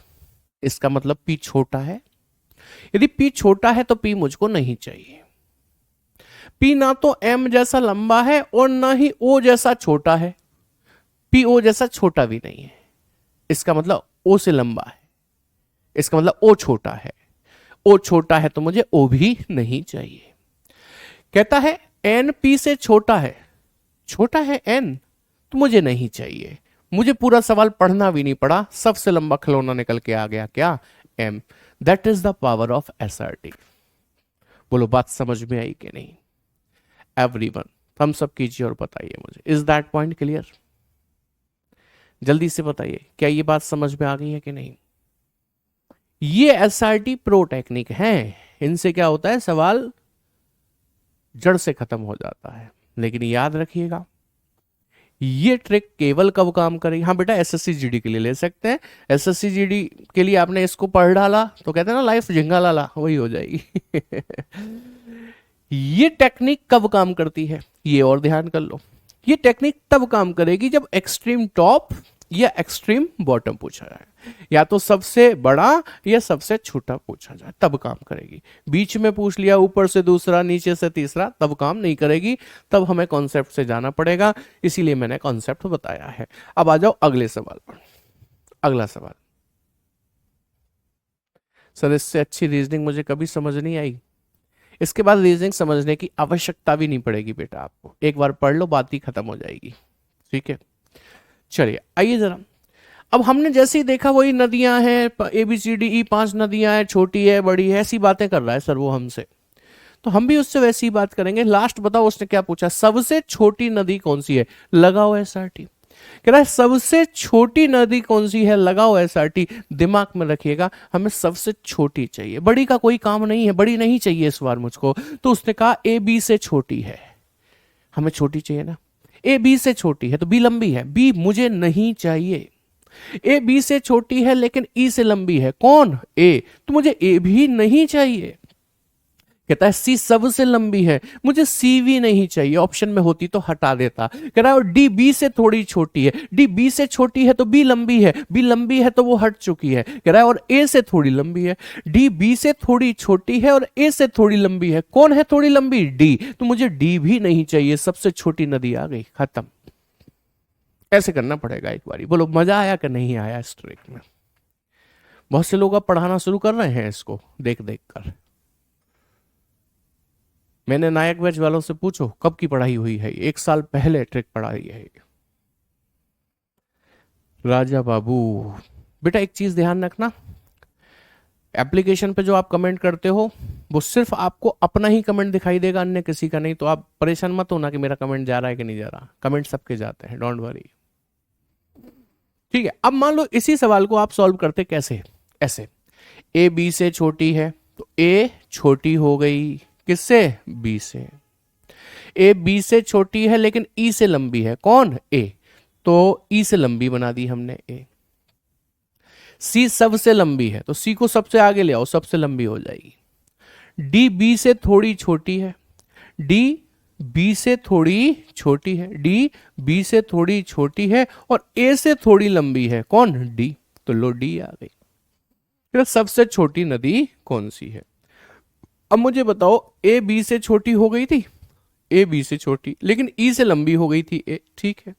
इसका मतलब पी छोटा है। यदि पी छोटा है तो पी मुझको नहीं चाहिए। पी ना तो एम जैसा लंबा है और ना ही ओ जैसा छोटा है, पी ओ जैसा छोटा भी नहीं है, इसका मतलब ओ से लंबा है, इसका मतलब ओ छोटा है। ओ छोटा है तो मुझे ओ भी नहीं चाहिए। कहता है एन पी से छोटा है, छोटा है एन तो मुझे नहीं चाहिए। मुझे पूरा सवाल पढ़ना भी नहीं पड़ा, सबसे लंबा खिलौना निकल के आ गया क्या? M. That is the power of SRT. बोलो बात समझ में आई कि नहीं? एवरीवन थम्स अप कीजिए और बताइए मुझे, इज दैट पॉइंट क्लियर? जल्दी से बताइए, क्या ये बात समझ में आ गई है कि नहीं? ये एसआरटी प्रो टेक्निक है, इनसे क्या होता है, सवाल जड़ से खत्म हो जाता है। लेकिन याद रखिएगा ये ट्रिक केवल कब काम करेगी? हाँ बेटा एसएससी जीडी के लिए ले सकते हैं। एसएससी जीडी के लिए आपने इसको पढ़ डाला तो कहते हैं ना लाइफ झिंगा लाला, वही हो जाएगी। ये टेक्निक कब काम करती है ये और ध्यान कर लो। ये टेक्निक तब काम करेगी जब एक्सट्रीम टॉप या एक्सट्रीम बॉटम पूछा जाए, या तो सबसे बड़ा या सबसे छोटा पूछा जाए, तब काम करेगी। बीच में पूछ लिया ऊपर से दूसरा नीचे से तीसरा, तब काम नहीं करेगी, तब हमें कॉन्सेप्ट से जाना पड़ेगा, इसीलिए मैंने कॉन्सेप्ट बताया है। अब आ जाओ अगले सवाल पर। अगला सवाल, सर इससे अच्छी रीजनिंग मुझे कभी समझ नहीं आई। इसके बाद रीजनिंग समझने की आवश्यकता भी नहीं पड़ेगी बेटा, आपको एक बार पढ़ लो बात ही खत्म हो जाएगी, ठीक है। चलिए आइए जरा, अब हमने जैसे ही देखा वही नदियां हैं ABCDE 5 नदियां हैं, छोटी है बड़ी है, ऐसी बातें कर रहा है सर वो हमसे, तो हम भी उससे वैसी ही बात करेंगे। लास्ट बताओ उसने क्या पूछा, सबसे छोटी नदी कौन सी है? लगाओ एसआरटी। कह रहा है सबसे छोटी नदी कौन सी है, लगाओ एसआरटी। दिमाग में रखिएगा हमें सबसे छोटी चाहिए, बड़ी का कोई काम नहीं है, बड़ी नहीं चाहिए इस बार मुझको। तो उसने कहा ए बी से छोटी है, हमें छोटी चाहिए ना, ए बी से छोटी है तो बी लंबी है, बी मुझे नहीं चाहिए। ए बी से छोटी है लेकिन ई से लंबी है, कौन? ए, तो मुझे ए भी नहीं चाहिए। कहता है सी सबसे लंबी है, मुझे सी भी नहीं चाहिए, ऑप्शन में होती तो हटा देता। कह रहा है और डी बी से थोड़ी छोटी है, डी बी से छोटी है तो बी लंबी है, बी लंबी है तो वो हट चुकी है। कह रहा है और ए से थोड़ी लंबी है, डी बी से थोड़ी छोटी है और ए से थोड़ी लंबी है, कौन है थोड़ी लंबी? डी, तो मुझे डी भी नहीं चाहिए, सबसे छोटी नदी आ गई, खत्म। ऐसे करना पड़ेगा एक बारी। बोलो मजा आया कि नहीं आया इस ट्रिक में? बहुत से लोग अब पढ़ाना शुरू कर रहे हैं इसको देख देख कर। मैंने नायक बैच वालों से पूछो कब की पढ़ाई हुई है, 1 साल पहले ट्रिक पढ़ाई है। राजा बाबू, बेटा एक चीज ध्यान रखना, एप्लीकेशन पे जो आप कमेंट करते हो वो सिर्फ आपको अपना ही कमेंट दिखाई देगा, अन्य किसी का नहीं। तो आप परेशान मत होना कि मेरा कमेंट जा रहा है कि नहीं जा रहा, कमेंट सबके जाते हैं, डोंट वरी। ठीक है, अब मान लो इसी सवाल को आप सॉल्व करते कैसे, ऐसे ए बी से छोटी है तो ए छोटी हो गई किससे, बी से। ए बी से छोटी है लेकिन ई से लंबी है, कौन, ए, तो ई से लंबी बना दी हमने ए। सी सबसे लंबी है तो सी को सबसे आगे ले आओ, सबसे लंबी हो जाएगी। डी बी से थोड़ी छोटी है, डी बी से थोड़ी छोटी है, डी बी से थोड़ी छोटी है और ए से थोड़ी लंबी है, कौन, डी। तो लो डी आ गई। फिर सबसे छोटी नदी कौन सी है। अब मुझे बताओ, ए बी से छोटी हो गई थी, ए बी से छोटी, लेकिन ई से लंबी हो गई थी ए, ठीक है।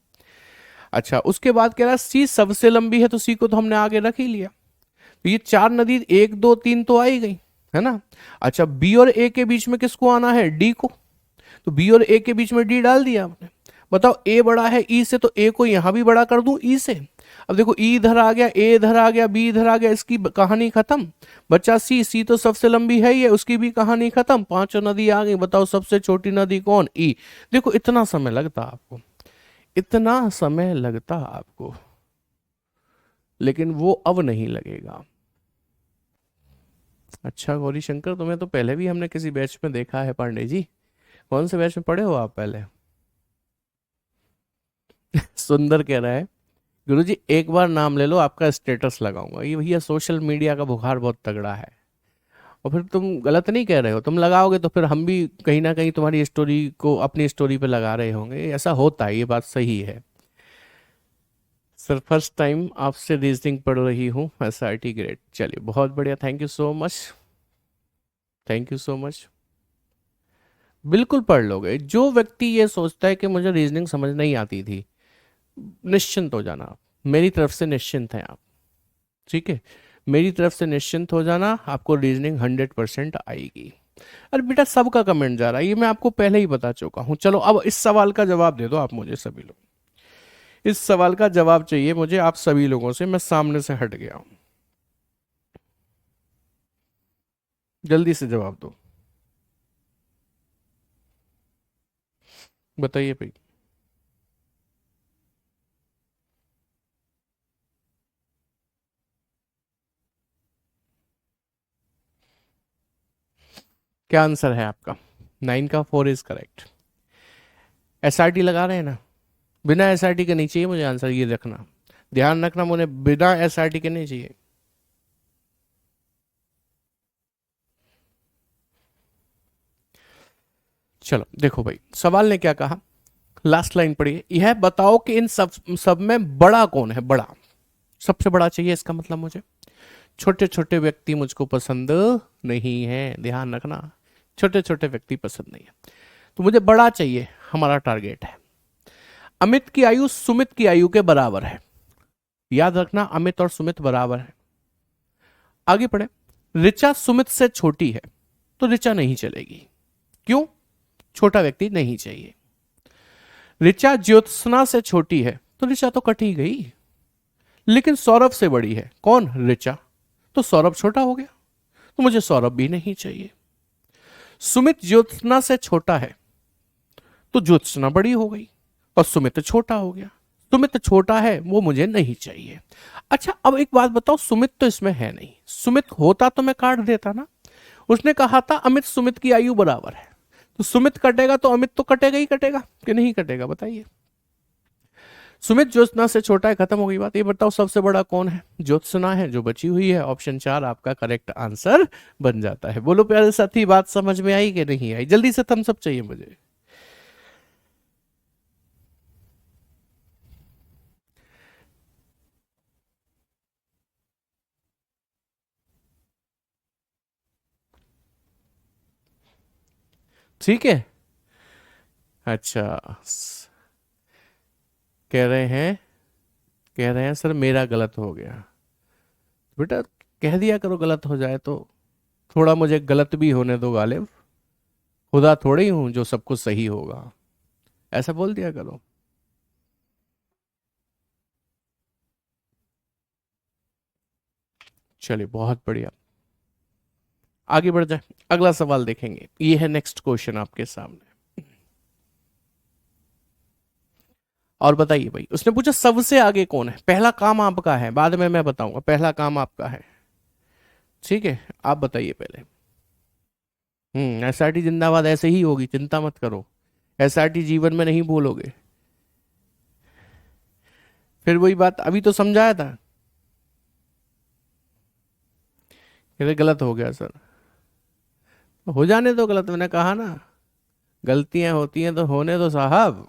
अच्छा, उसके बाद कह रहा सी सबसे लंबी है तो सी को तो हमने आगे रख ही लिया। तो ये 4 नदी 1 2 3 तो आ ही गई, है ना। अच्छा, बी और ए के बीच में किसको आना है, डी को। तो बी और ए के बीच में डी डाल दिया आपने। बताओ ए बड़ा है ई से तो ए को यहां भी बड़ा कर दूं ई से। अब देखो ई इधर आ गया, ए इधर आ गया, बी इधर आ गया, इसकी कहानी खत्म। बच्चा सी, सी तो सबसे लंबी है ही है, उसकी भी कहानी खत्म। 5 नदी आ गई, बताओ सबसे छोटी नदी कौन, ई। देखो इतना समय लगता आपको, इतना समय लगता आपको, लेकिन वो अब नहीं लगेगा। अच्छा गौरी शंकर, तुम्हें तो पहले भी हमने किसी बैच में देखा है पांडे जी। कौन से बैच में पढ़े हो आप पहले। सुंदर कह रहा है गुरुजी एक बार नाम ले लो आपका स्टेटस लगाऊंगा। ये भैया सोशल मीडिया का बुखार बहुत तगड़ा है, और फिर तुम गलत नहीं कह रहे हो, तुम लगाओगे तो फिर हम भी कहीं ना कहीं तुम्हारी स्टोरी को अपनी स्टोरी पे लगा रहे होंगे, ऐसा होता है, ये बात सही है। सर फर्स्ट टाइम आपसे रीजनिंग पढ़ रही हूँ, SRT ग्रेड, चलिए बहुत बढ़िया, thank you so much, thank you so much. बिल्कुल पढ़ लोगे। जो व्यक्ति ये सोचता है कि मुझे रीजनिंग समझ नहीं आती थी, निश्चिंत हो जाना आप, मेरी तरफ से निश्चिंत हैं आप, ठीक है, मेरी तरफ से निश्चिंत हो जाना, आपको रीजनिंग 100% आएगी। अरे बेटा सबका कमेंट जा रहा है, ये मैं आपको पहले ही बता चुका हूं। चलो अब इस सवाल का जवाब दे दो आप मुझे सभी लोग, इस सवाल का जवाब चाहिए मुझे आप सभी लोगों से, मैं सामने से हट गया हूं, जल्दी से जवाब दो, बताइए भाई। क्या आंसर है आपका, 9 का 4 इज करेक्ट। SRT लगा रहे हैं ना, बिना SRT के नहीं चाहिए मुझे आंसर, ये रखना, ध्यान रखना, मुझे बिना SRT के नहीं चाहिए। चलो देखो भाई, सवाल ने क्या कहा, लास्ट लाइन पढ़िए, यह बताओ कि इन सब में बड़ा कौन है, बड़ा, सबसे बड़ा चाहिए, इसका मतलब मुझे छोटे छोटे व्यक्ति मुझको पसंद नहीं है, ध्यान रखना, छोटे छोटे व्यक्ति पसंद नहीं है, तो मुझे बड़ा चाहिए, हमारा टारगेट है। अमित की आयु सुमित की आयु के बराबर है, याद रखना अमित और सुमित बराबर है। आगे पढ़े, ऋचा सुमित से छोटी है तो ऋचा नहीं चलेगी, क्यों, छोटा व्यक्ति नहीं चाहिए। ऋचा ज्योत्सना से छोटी है तो ऋचा तो कट ही गई, लेकिन सौरभ से बड़ी है, कौन, ऋचा, तो सौरभ छोटा हो गया, तो मुझे सौरभ भी नहीं चाहिए। सुमित ज्योत्सना से छोटा है तो ज्योत्सना बड़ी हो गई और सुमित छोटा हो गया, सुमित छोटा है, वो मुझे नहीं चाहिए। अच्छा अब एक बात बताओ, सुमित तो इसमें है नहीं, सुमित होता तो मैं काट देता ना, उसने कहा था अमित सुमित की आयु बराबर है, तो सुमित कटेगा तो अमित तो कटेगा ही कटेगा कि नहीं कटेगा, बताइए। सुमित ज्योत्सना से छोटा है, खत्म हो गई बात। ये बताओ सबसे बड़ा कौन है, ज्योत्सना है, जो बची हुई है, ऑप्शन 4 आपका करेक्ट आंसर बन जाता है। बोलो प्यारे साथी, बात समझ में आई कि नहीं आई, जल्दी से थम्स अप चाहिए मुझे। ठीक है, अच्छा, कह रहे हैं, कह रहे हैं सर मेरा गलत हो गया, बेटा कह दिया करो गलत हो जाए तो, थोड़ा मुझे गलत भी होने दो गालिब, खुदा थोड़ी हूं जो सब कुछ सही होगा, ऐसा बोल दिया करो। चलिए बहुत बढ़िया, आगे बढ़ जाए, अगला सवाल देखेंगे। ये है नेक्स्ट क्वेश्चन आपके सामने। और बताइए भाई, उसने पूछा सबसे आगे कौन है। पहला काम आपका है, बाद में मैं बताऊंगा, पहला काम आपका है। ठीक है, आप बताइए पहले। एसआरटी जिंदाबाद ऐसे ही होगी, चिंता मत करो। एसआरटी जीवन में नहीं भूलोगे। फिर वही बात अभी तो समझाया था। ये गलत हो गया सर। हो जाने दो गलत, मैंने कहा ना, गलतियां होती हैं तो होने दो साहब।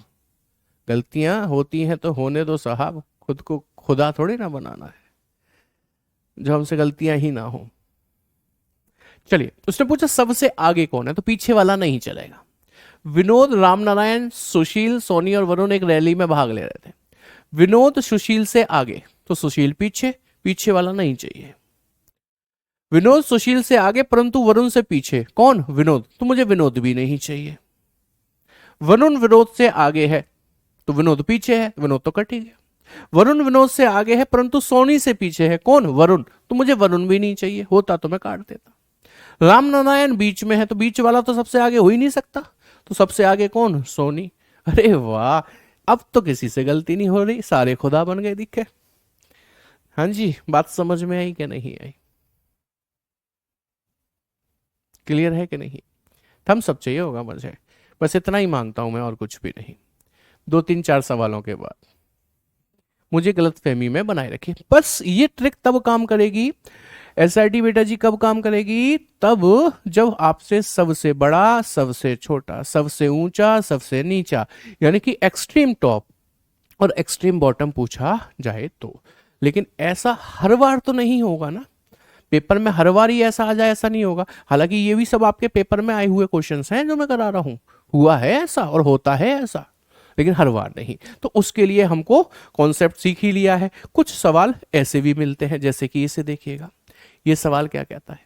गलतियां होती हैं तो होने दो साहब, खुद को खुदा थोड़ी ना बनाना है जो हमसे गलतियां ही ना हो। चलिए, उसने पूछा सबसे आगे कौन है, तो पीछे वाला नहीं चलेगा। विनोद, रामनारायण, सुशील, सोनी और वरुण एक रैली में भाग ले रहे थे। विनोद सुशील से आगे, तो सुशील पीछे, पीछे वाला नहीं चाहिए। विनोद सुशील से आगे परंतु वरुण से पीछे, कौन, विनोद, तो मुझे विनोद भी नहीं चाहिए। वरुण विनोद से आगे है तो विनोद पीछे है, विनोद तो कट ही गया। वरुण विनोद से आगे है परंतु सोनी से पीछे है, कौन, वरुण, तो मुझे वरुण भी नहीं चाहिए, होता तो मैं काट देता। राम नारायण बीच में है तो बीच वाला तो सबसे आगे हो ही नहीं सकता, तो सबसे आगे कौन, सोनी। अरे वाह, अब तो किसी से गलती नहीं हो रही, सारे खुदा बन गए दिखे। हाँ जी, बात समझ में आई कि नहीं आई, क्लियर है कि नहीं। थम्स अप चाहिए होगा मुझे, बस इतना ही मांगता हूं मैं, और कुछ भी नहीं। दो तीन चार सवालों के बाद मुझे गलतफहमी में बनाए रखिए, बस ये ट्रिक तब काम करेगी। एसआरटी बेटा जी कब काम करेगी, तब जब आपसे सबसे बड़ा, सबसे छोटा, सबसे ऊंचा, सबसे नीचा, यानी कि एक्सट्रीम टॉप और एक्सट्रीम बॉटम पूछा जाए तो। लेकिन ऐसा हर बार तो नहीं होगा ना, पेपर में हर बार ही ऐसा आ जाए, ऐसा नहीं होगा। हालांकि ये भी सब आपके पेपर में आए हुए क्वेश्चंस हैं जो मैं करा रहा हूं, हुआ है ऐसा और होता है ऐसा, लेकिन हर बार नहीं। तो उसके लिए हमको कॉन्सेप्ट सीख ही लिया है। कुछ सवाल ऐसे भी मिलते हैं, जैसे कि इसे देखिएगा। ये सवाल क्या कहता है,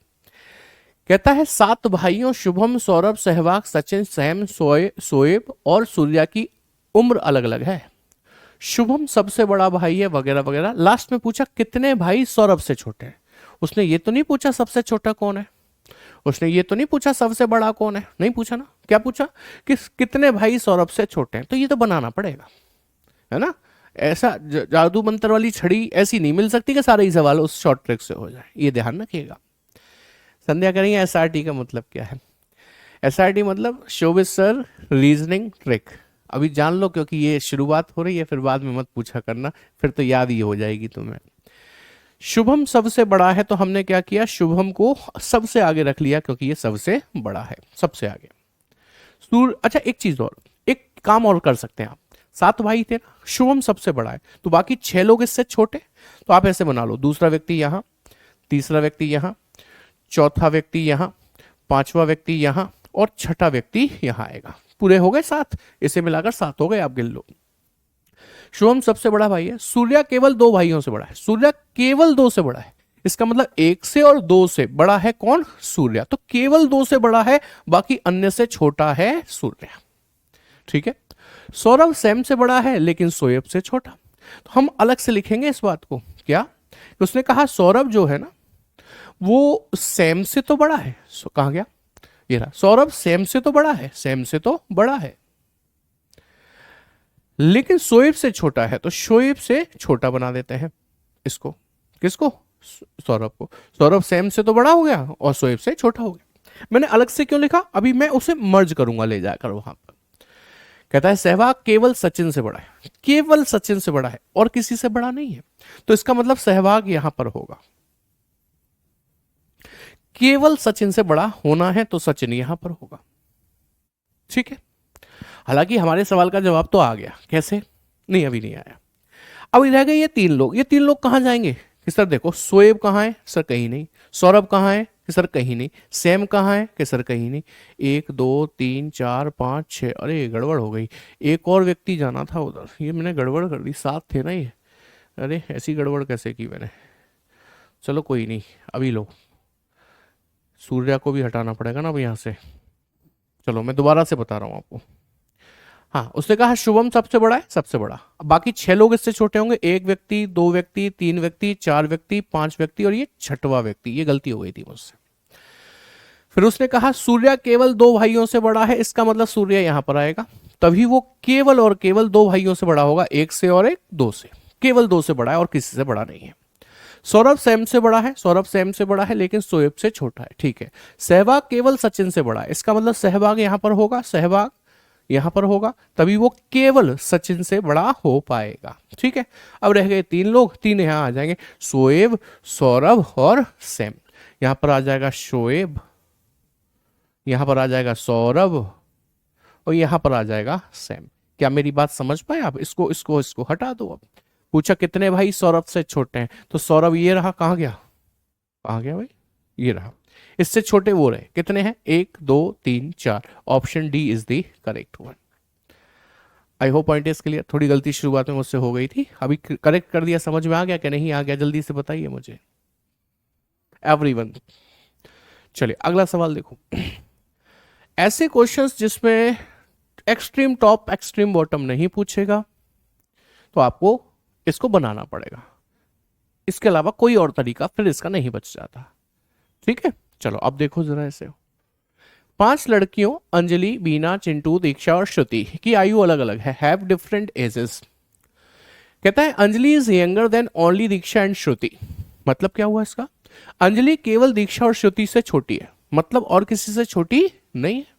कहता है सात भाइयों शुभम, सौरभ, सहवाग, सचिन, सैम, सोएब और सूर्या की उम्र अलग अलग है। शुभम सबसे बड़ा भाई है, वगैरह वगैरह। लास्ट में पूछा कितने भाई सौरभ से छोटे हैं। उसने ये तो नहीं पूछा सबसे छोटा कौन है, उसने ये तो नहीं पूछा सबसे बड़ा कौन है, नहीं पूछा ना। क्या पूछा कि कितने भाई सौरभ से छोटे हैं, तो ये तो बनाना पड़ेगा, है ना। ऐसा जादू मंत्र वाली छड़ी ऐसी नहीं मिल सकती कि सारे ही सवाल उस शॉर्ट ट्रिक से हो जाए, ये ध्यान रखिएगा। संध्या करेंगे एसआरटी का मतलब क्या है। एसआरटी मतलब शोबिस सर रीजनिंग ट्रिक। अभी जान लो, क्योंकि ये शुरुआत हो रही है, फिर बाद में मत पूछा करना, फिर तो याद ही हो जाएगी तुम्हें। शुभम सबसे बड़ा है, तो हमने क्या किया, शुभम को सबसे आगे रख लिया क्योंकि ये सबसे बड़ा है, सबसे आगे। अच्छा एक चीज और, एक काम और कर सकते हैं आप। सात भाई थे ना, शुभम सबसे बड़ा है, तो बाकी छह लोग इससे छोटे, तो आप ऐसे बना लो, दूसरा व्यक्ति यहां, तीसरा व्यक्ति यहां, चौथा व्यक्ति यहां, पांचवा व्यक्ति यहां और छठा व्यक्ति यहां आएगा। पूरे हो गए सात, इसे मिलाकर सात हो गए, आप गिन लो। शुभम सबसे बड़ा भाई है, सूर्या केवल दो भाइयों से बड़ा है, सूर्या केवल दो से बड़ा है, इसका मतलब एक से और दो से बड़ा है कौन, सूर्या, तो केवल दो से बड़ा है, बाकी अन्य से छोटा है सूर्या। ठीक है। सौरभ सैम से बड़ा है लेकिन शोएब से छोटा, तो हम अलग से लिखेंगे इस बात को। क्या, उसने कहा सौरभ जो है ना वो सैम से तो बड़ा है, कहा गया, ये रहा, सौरभ सैम से तो बड़ा है, सैम से तो बड़ा है, लेकिन शोएब से छोटा है, तो शोएब से छोटा बना देते हैं इसको। किसको, सौरभ को। सौरभ सैम से तो बड़ा हो गया और शोएब से छोटा हो गया। मैंने अलग से क्यों लिखा, अभी मैं उसे मर्ज करूंगा ले जाकर वहां पर। कहता है सहवाग केवल सचिन से बड़ा है, केवल सचिन से बड़ा है और किसी से बड़ा नहीं है, तो इसका मतलब सहवाग यहां पर होगा। केवल सचिन से बड़ा होना है तो सचिन यहां पर होगा। ठीक है। हालांकि हमारे सवाल का जवाब तो आ गया, कैसे, नहीं अभी नहीं आया। अब रह गए ये तीन लोग, ये तीन लोग कहां जाएंगे कि सर देखो, शोएब कहां है, सर कहीं नहीं। सौरभ कहां है कि सर कहीं नहीं। सैम कहां है कि सर कहीं नहीं। एक दो तीन चार पाँच छः, अरे गड़बड़ हो गई, एक और व्यक्ति जाना था उधर, ये मैंने गड़बड़ कर दी, सात थे ना ये, अरे ऐसी गड़बड़ कैसे की मैंने। चलो कोई नहीं, अभी लो, सूर्या को भी हटाना पड़ेगा ना अब यहाँ से। चलो मैं दोबारा से बता रहा हूं आपको। हाँ, उसने कहा शुभम सबसे बड़ा है, सबसे बड़ा। अब बाकी 6 लोग इससे छोटे होंगे, 1 व्यक्ति, 2 व्यक्ति, 3 व्यक्ति, 4 व्यक्ति, 5 व्यक्ति और ये 6वां व्यक्ति। ये गलती हो गई थी मुझसे। फिर उसने कहा सूर्य केवल 2 भाइयों से बड़ा है, इसका मतलब सूर्य यहां पर आएगा, तभी वो केवल और केवल 2 भाइयों से बड़ा होगा, एक से और एक 2 से। केवल 2 से बड़ा है और किसी से बड़ा नहीं है। सौरभ सैम से बड़ा है, सौरभ सैम से बड़ा है लेकिन शोएब से छोटा है, ठीक है। सहवाग केवल सचिन से बड़ा है, इसका मतलब सहवाग यहां पर होगा, सहवाग यहां पर होगा, तभी वो केवल सचिन से बड़ा हो पाएगा, ठीक है। अब रह गए 3 लोग, 3 यहां आ जाएंगे, शोएब, सौरभ और सैम। यहां पर आ जाएगा शोएब, यहां पर आ जाएगा सौरभ और यहां पर आ जाएगा सैम। क्या मेरी बात समझ पाए आप? इसको इसको इसको हटा दो। अब पूछा कितने भाई सौरभ से छोटे हैं, तो सौरभ ये रहा, कहां गया, कहां गया भाई, ये रहा। इससे छोटे वो रहे, कितने हैं, 1 2 3 4। Option D is the correct one. I hope point is clear. थोड़ी गलती शुरुआत में मुझसे हो गई थी, अभी करेक्ट कर दिया। समझ में आ गया कि नहीं आ गया, जल्दी से बताइए मुझे एवरीवन। चलिए अगला सवाल देखो। ऐसे क्वेश्चंस जिसमें एक्सट्रीम टॉप एक्सट्रीम बॉटम नहीं पूछेगा तो आपको इसको बनाना पड़ेगा, इसके अलावा कोई और तरीका फिर इसका नहीं बच जाता, ठीक है। चलो अब देखो जरा ऐसे। 5 लड़कियों अंजलि, बीना, चिंटू, दीक्षा और श्रुति की आयु अलग अलग है, हैव डिफरेंट एजेस। कहता है Anjali is younger than only Diksha and Shruti. मतलब क्या हुआ इसका, अंजलि केवल दीक्षा और श्रुति से छोटी है, मतलब और किसी से छोटी नहीं है।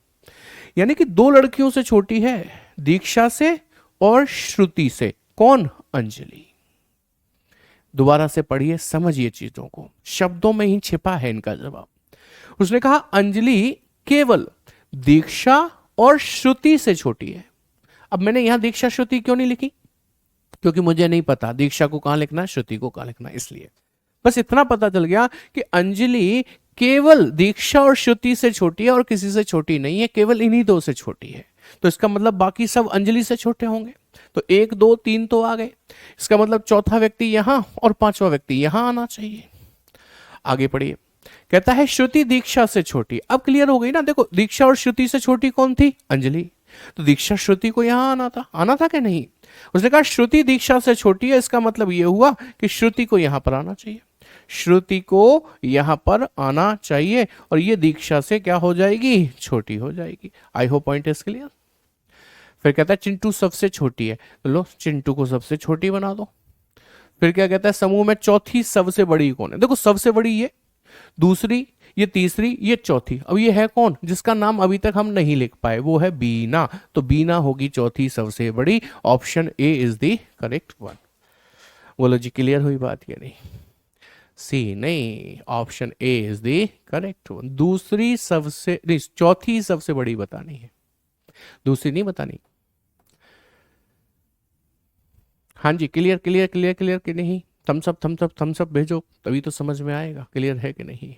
यानी कि 2 लड़कियों से छोटी है, दीक्षा से और श्रुति से। कौन, अंजलि। दोबारा से पढ़िए, समझिए चीजों को, शब्दों में ही छिपा है इनका जवाब। उसने कहा अंजलि केवल दीक्षा और श्रुति से छोटी है। अब मैंने यहां दीक्षा श्रुति क्यों नहीं लिखी, क्योंकि मुझे नहीं पता दीक्षा को कहां लिखना है, श्रुति को कहां लिखना है, इसलिए बस इतना पता चल गया कि अंजलि केवल दीक्षा और श्रुति से छोटी है और किसी से छोटी नहीं है, केवल इन्हीं 2 से छोटी है। तो इसका मतलब बाकी सब अंजलि से छोटे होंगे। तो 1 2 3 तो आ गए, इसका मतलब चौथा व्यक्ति यहां और 5वां व्यक्ति यहां आना चाहिए। आगे पढ़िए। कहता है श्रुति दीक्षा से छोटी। अब क्लियर हो गई ना, देखो दीक्षा और श्रुति से छोटी कौन थी, अंजलि। तो दीक्षा श्रुति को यहां आना था कि नहीं। उसने कहा श्रुति दीक्षा से छोटी है, इसका मतलब यह हुआ कि श्रुति को यहां पर आना चाहिए, श्रुति को यहां पर आना चाहिए और ये दीक्षा से क्या हो जाएगी, छोटी हो जाएगी। I hope point is clear. फिर कहता है चिंटू सबसे छोटी है, तो लो चिंटू को सबसे छोटी बना दो। फिर क्या कहता है समूह में चौथी सबसे बड़ी कौन है। देखो सबसे बड़ी ये, दूसरी ये, तीसरी ये, चौथी। अब ये है कौन जिसका नाम अभी तक हम नहीं लिख पाए, वो है बीना। तो बीना होगी चौथी सबसे बड़ी। Option A is the correct one. बोलो जी क्लियर हुई बात या नहीं। सी नहीं, option A is the correct one. दूसरी सबसे नहीं, चौथी सबसे बड़ी बतानी है, दूसरी नहीं बतानी। हाँ जी क्लियर क्लियर क्लियर क्लियर कि नहीं। थम्सअप थम्सअप थम्सअप भेजो, तभी तो समझ में आएगा क्लियर है कि नहीं।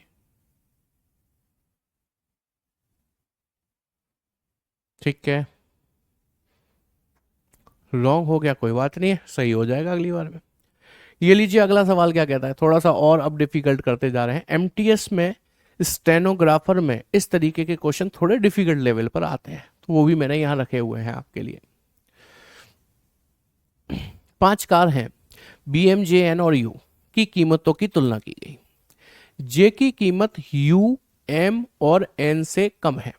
ठीक है, रॉन्ग हो गया कोई बात नहीं है, सही हो जाएगा अगली बार में। ये लीजिए अगला सवाल क्या कहता है, थोड़ा सा और अब डिफिकल्ट करते जा रहे हैं। एमटीएस में स्टेनोग्राफर में इस तरीके के क्वेश्चन थोड़े डिफिकल्ट लेवल पर आते हैं, तो वो भी मैंने यहां रखे हुए हैं आपके लिए। 5 कार हैं, BM, JN और U की कीमतों की तुलना की गई। J की कीमत U, M और N से कम है,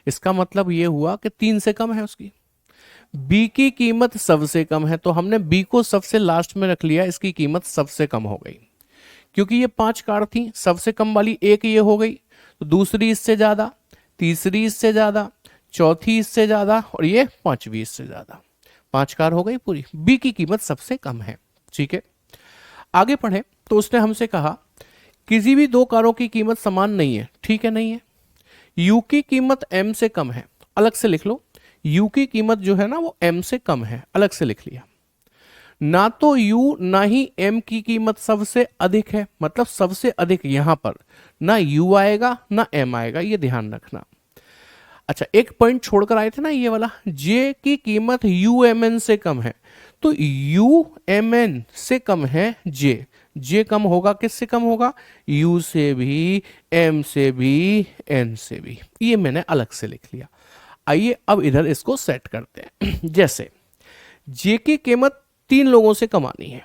इसका मतलब यह हुआ कि 3 से कम है उसकी। B की कीमत सबसे कम है, तो हमने B को सबसे लास्ट में रख लिया, इसकी कीमत सबसे कम हो गई। क्योंकि ये 5 कार थी, सबसे कम वाली एक ये हो गई, तो दूसरी इससे ज्यादा, तीसरी इससे ज्यादा, चौथी इससे ज्यादा और ये 5वीं इससे ज्यादा। 5 कार हो गई पूरी। बी की कीमत सबसे कम है, ठीक है। आगे पढ़े तो उसने हमसे कहा किसी भी 2 कारों की कीमत समान नहीं है, ठीक है, नहीं है। यू की कीमत एम से कम है, अलग से लिख लो। यू की कीमत जो है ना वो एम से कम है, अलग से लिख लिया। ना तो यू ना ही एम की कीमत सबसे अधिक है, मतलब सबसे अधिक यहां पर ना यू आएगा ना एम आएगा, ये ध्यान रखना। अच्छा एक पॉइंट छोड़कर आए थे ना ये वाला, जे की कीमत यू एम एन से कम है, तो यू एम एन से कम है जे। जे कम होगा, किससे कम होगा, यू से भी, एम से भी, एन से भी। ये मैंने अलग से लिख लिया। आइए अब इधर इसको सेट करते हैं। जैसे जे की कीमत 3 लोगों से कमानी है,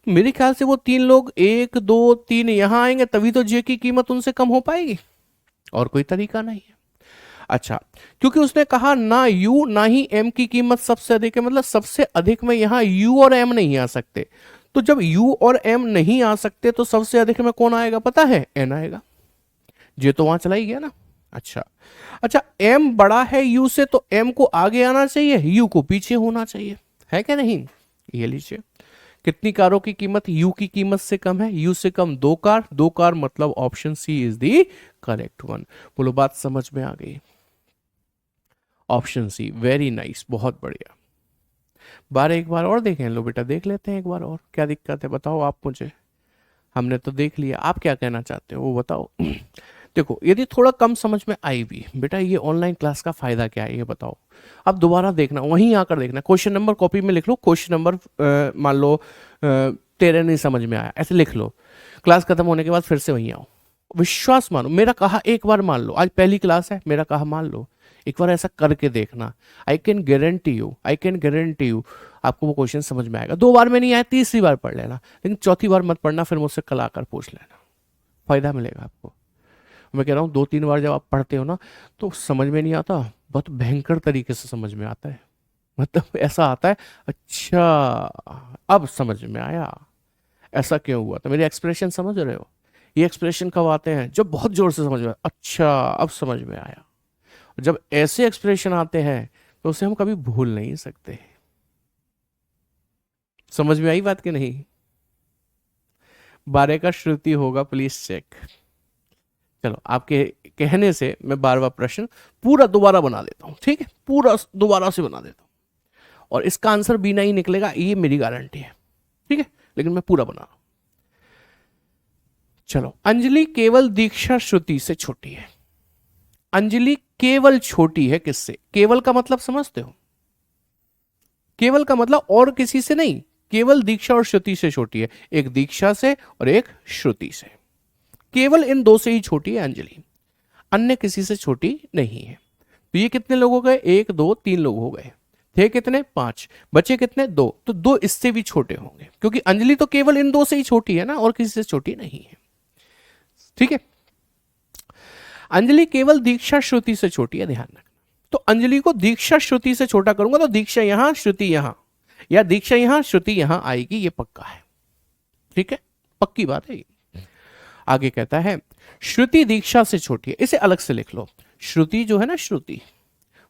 मेरे ख्याल से वो 3 लोग 1 2 3 यहां आएंगे तभी तो जे की कीमत उनसे कम हो पाएगी, और कोई तरीका नहीं है। अच्छा, क्योंकि उसने कहा ना यू ना ही एम की कीमत सबसे अधिक है, मतलब सबसे अधिक में यहां यू और एम नहीं आ सकते, तो जब यू और एम नहीं आ सकते तो सबसे अधिक में कौन आएगा पता है? एन आएगा। जे तो वहां चला ही गया ना। अच्छा, अच्छा, एम बड़ा है यू से तो एम को आगे आना चाहिए, यू को पीछे होना चाहिए, है क्या नहीं? ये लीजिए, कितनी कारों की कीमत यू की कीमत से कम है? यू से कम 2 कार, 2 कार मतलब option C is the correct one. बोलो बात समझ में आ गई? ऑप्शन सी, वेरी नाइस, बहुत बढ़िया। एक बार और देखें, लो बेटा देख लेते हैं एक बार और, क्या दिक्कत है बताओ आप मुझे। हमने तो देख लिया, आप क्या कहना चाहते हो वो बताओ। देखो, यदि थोड़ा कम समझ में आई भी बेटा, ये ऑनलाइन क्लास का फायदा क्या है ये बताओ। अब दोबारा देखना, वहीं आकर देखना, क्वेश्चन नंबर कॉपी में लिख लो, क्वेश्चन नंबर मान लो 13 नहीं समझ में आया, ऐसे लिख लो, क्लास खत्म होने के बाद फिर से वहीं आओ, विश्वास मानो, मेरा कहा एक बार मान लो, आज पहली क्लास है, मेरा कहा मान लो, एक बार ऐसा करके देखना, I can guarantee you, I can guarantee you आपको वो क्वेश्चन समझ में आएगा। 2 बार में नहीं आया, तीसरी बार पढ़ लेना, लेकिन चौथी बार मत पढ़ना, फिर मुझसे कल आकर पूछ लेना, फायदा मिलेगा आपको। मैं कह रहा हूँ 2-3 बार जब आप पढ़ते हो ना तो समझ में नहीं आता, बहुत भयंकर तरीके से समझ में आता है, मतलब ऐसा आता है, अच्छा अब समझ में आया, ऐसा क्यों हुआ, तो मेरे एक्सप्रेशन समझ रहे हो? ये एक्सप्रेशन कब आते हैं? जब बहुत जोर से समझ में, अच्छा अब समझ में आया। जब ऐसे एक्सप्रेशन आते हैं तो उसे हम कभी भूल नहीं सकते। समझ में आई बात कि नहीं? 12 का श्रुति होगा, प्लीज चेक। चलो, आपके कहने से मैं 12वां प्रश्न पूरा दोबारा बना देता हूं, ठीक है, पूरा दोबारा से बना देता हूं, और इसका आंसर बी नहीं निकलेगा, ये मेरी गारंटी है, ठीक है, लेकिन मैं पूरा बना रहा हूं। चलो, अंजलि केवल दीक्षा श्रुति से छोटी है। अंजलि केवल छोटी है किससे? केवल का मतलब समझते हो? केवल का मतलब और किसी से नहीं, केवल दीक्षा और श्रुति से छोटी है, एक दीक्षा से और एक श्रुति से, केवल इन 2 से ही छोटी है अंजलि, अन्य किसी से छोटी नहीं है। तो ये कितने लोग हो गए? 1 2 3 लोग हो गए, थे कितने? 5, बचे कितने? 2, तो 2 इससे भी छोटे होंगे, क्योंकि अंजलि तो केवल इन 2 से ही छोटी है ना, और किसी से छोटी नहीं है, ठीक है। अंजलि केवल दीक्षा श्रुति से छोटी है, ध्यान रखना। तो अंजलि को दीक्षा श्रुति से छोटा करूंगा तो दीक्षा यहां श्रुति यहां, या दीक्षा यहां श्रुति यहां आएगी, ये पक्का है, ठीक है, पक्की बात है ये। आगे कहता है श्रुति दीक्षा से छोटी है, इसे अलग से लिख लो, श्रुति जो है ना, श्रुति